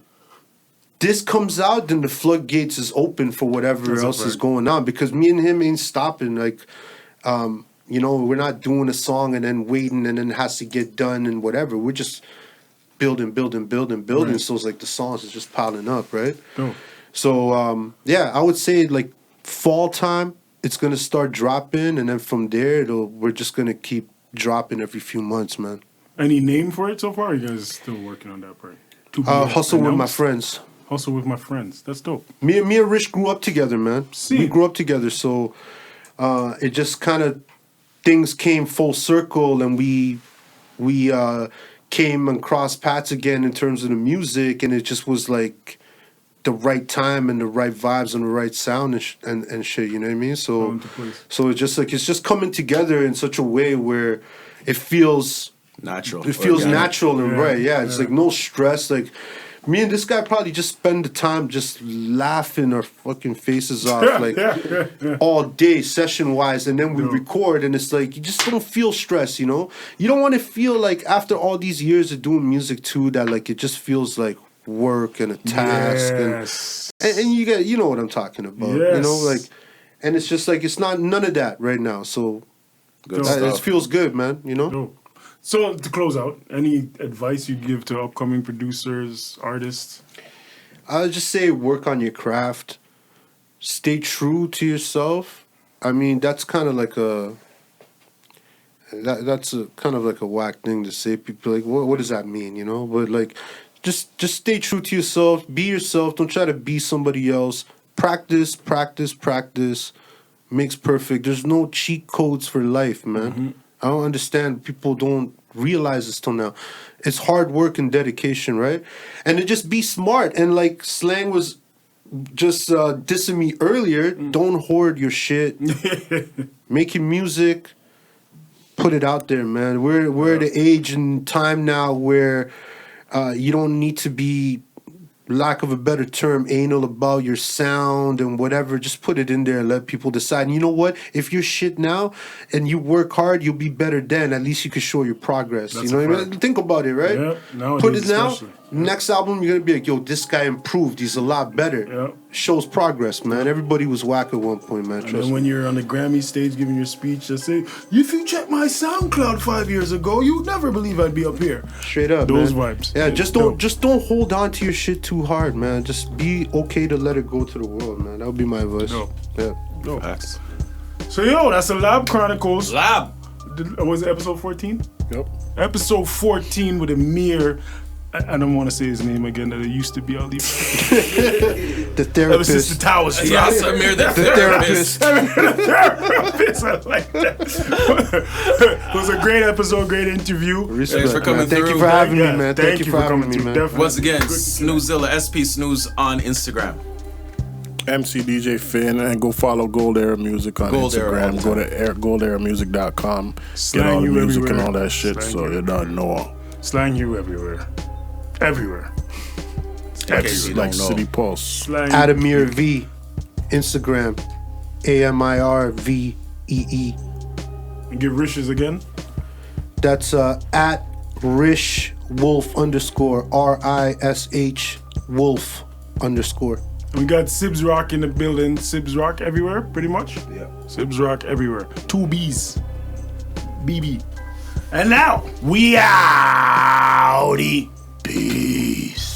this comes out, then the floodgates is open for whatever That's else right. is going on because me and him ain't stopping. Like, we're not doing a song and then waiting and then it has to get done and whatever. We're just building. Right. So it's like the songs is just piling up, right? Dope. So I would say like fall time, it's gonna start dropping, and then from there, we're just gonna keep dropping every few months, man. Any name for it so far? Or are you guys still working on that part? To be Hustle with my announced? friends. Hustle with my friends. That's dope. Me and Rish grew up together, man. See. We grew up together, so it just kind of things came full circle, and we came and crossed paths again in terms of the music, and it just was like the right time and the right vibes and the right sound and shit. You know what I mean? Fall So into place. it's just like it's just coming together in such a way where it feels Natural. natural and Yeah, right. Yeah, it's yeah. like no stress. Like me and this guy probably just spend the time just laughing our fucking faces off like all day session wise, and then we record, and it's like you just don't feel stress. You know, you don't want to feel like after all these years of doing music too that like it just feels like work and a task Yes. and you know what I'm talking about. You know, Yes. like, and it's just like it's not none of that right now. So Good Dope. it stuff. feels good, man. You know. Dope. So to close out, any advice you give to upcoming producers, artists? I would just say work on your craft. Stay true to yourself. I mean, that's kind of like that's a kind of like a whack thing to say. People are like, what does that mean? You know, but like, just stay true to yourself. Be yourself. Don't try to be somebody else. Practice makes perfect. There's no cheat codes for life, man. I don't understand. People don't realize this till now. It's hard work and dedication, right? And to just be smart. And like Slang was just dissing me earlier, don't hoard your shit. Making music, put it out there, man. We're at the age and time now where you don't need to be, lack of a better term, anal about your sound and whatever. Just put it in there and let people decide. And you know what? If you're shit now and you work hard, you'll be better then. At least you can show your progress. That's you know a what I mean? fact. Think about it, right? Yeah, nowadays Put it now. especially. Next album, you're gonna be like, yo, this guy improved. He's a lot better. Yeah. Shows progress, man. Everybody was whack at one point, man. And Trust then me. when you're on the Grammy stage giving your speech, just say, if you check my SoundCloud 5 years ago, you'd never believe I'd be up here. Straight up, Those man. vibes. Yeah, just Dope. don't hold on to your shit too hard, man. Just be okay to let it go to the world, man. That would be my advice. Dope. Yeah. Dope. Facts. So, yo, that's the Lab Chronicles. Lab. Was it episode 14? Yep. Episode 14 with Amir. I don't want to say his name again, that it used to be Ali. The That was just the therapist. towers. Yes, Amir, the therapist. Therapist. I like that. It was a great episode, great interview. Respect, Thanks for coming man. Thank you through. for having Yeah, me, man. Thank you for having me, through. man. Definitely. Once again, Good. Snoozilla, SP Snooze on Instagram. MC DJ Finn, and go follow Gold Era Music on Gold Era all Instagram. the Go to goldairamusic.com. Get Slang all the you music everywhere. and all that shit, Slang so you you don't know. Slang you everywhere. Everywhere. case you Like don't know. City Pulse. Slang. Adamir V. Instagram. AMIRVEE. And give Rishes again. That's at Rish Wolf _ RISH Wolf _ We got Sibs Rock in the building. Sibs Rock everywhere, pretty much. Yeah. Sibs Rock everywhere. 2 B's. BB. And now, we outie. Peace.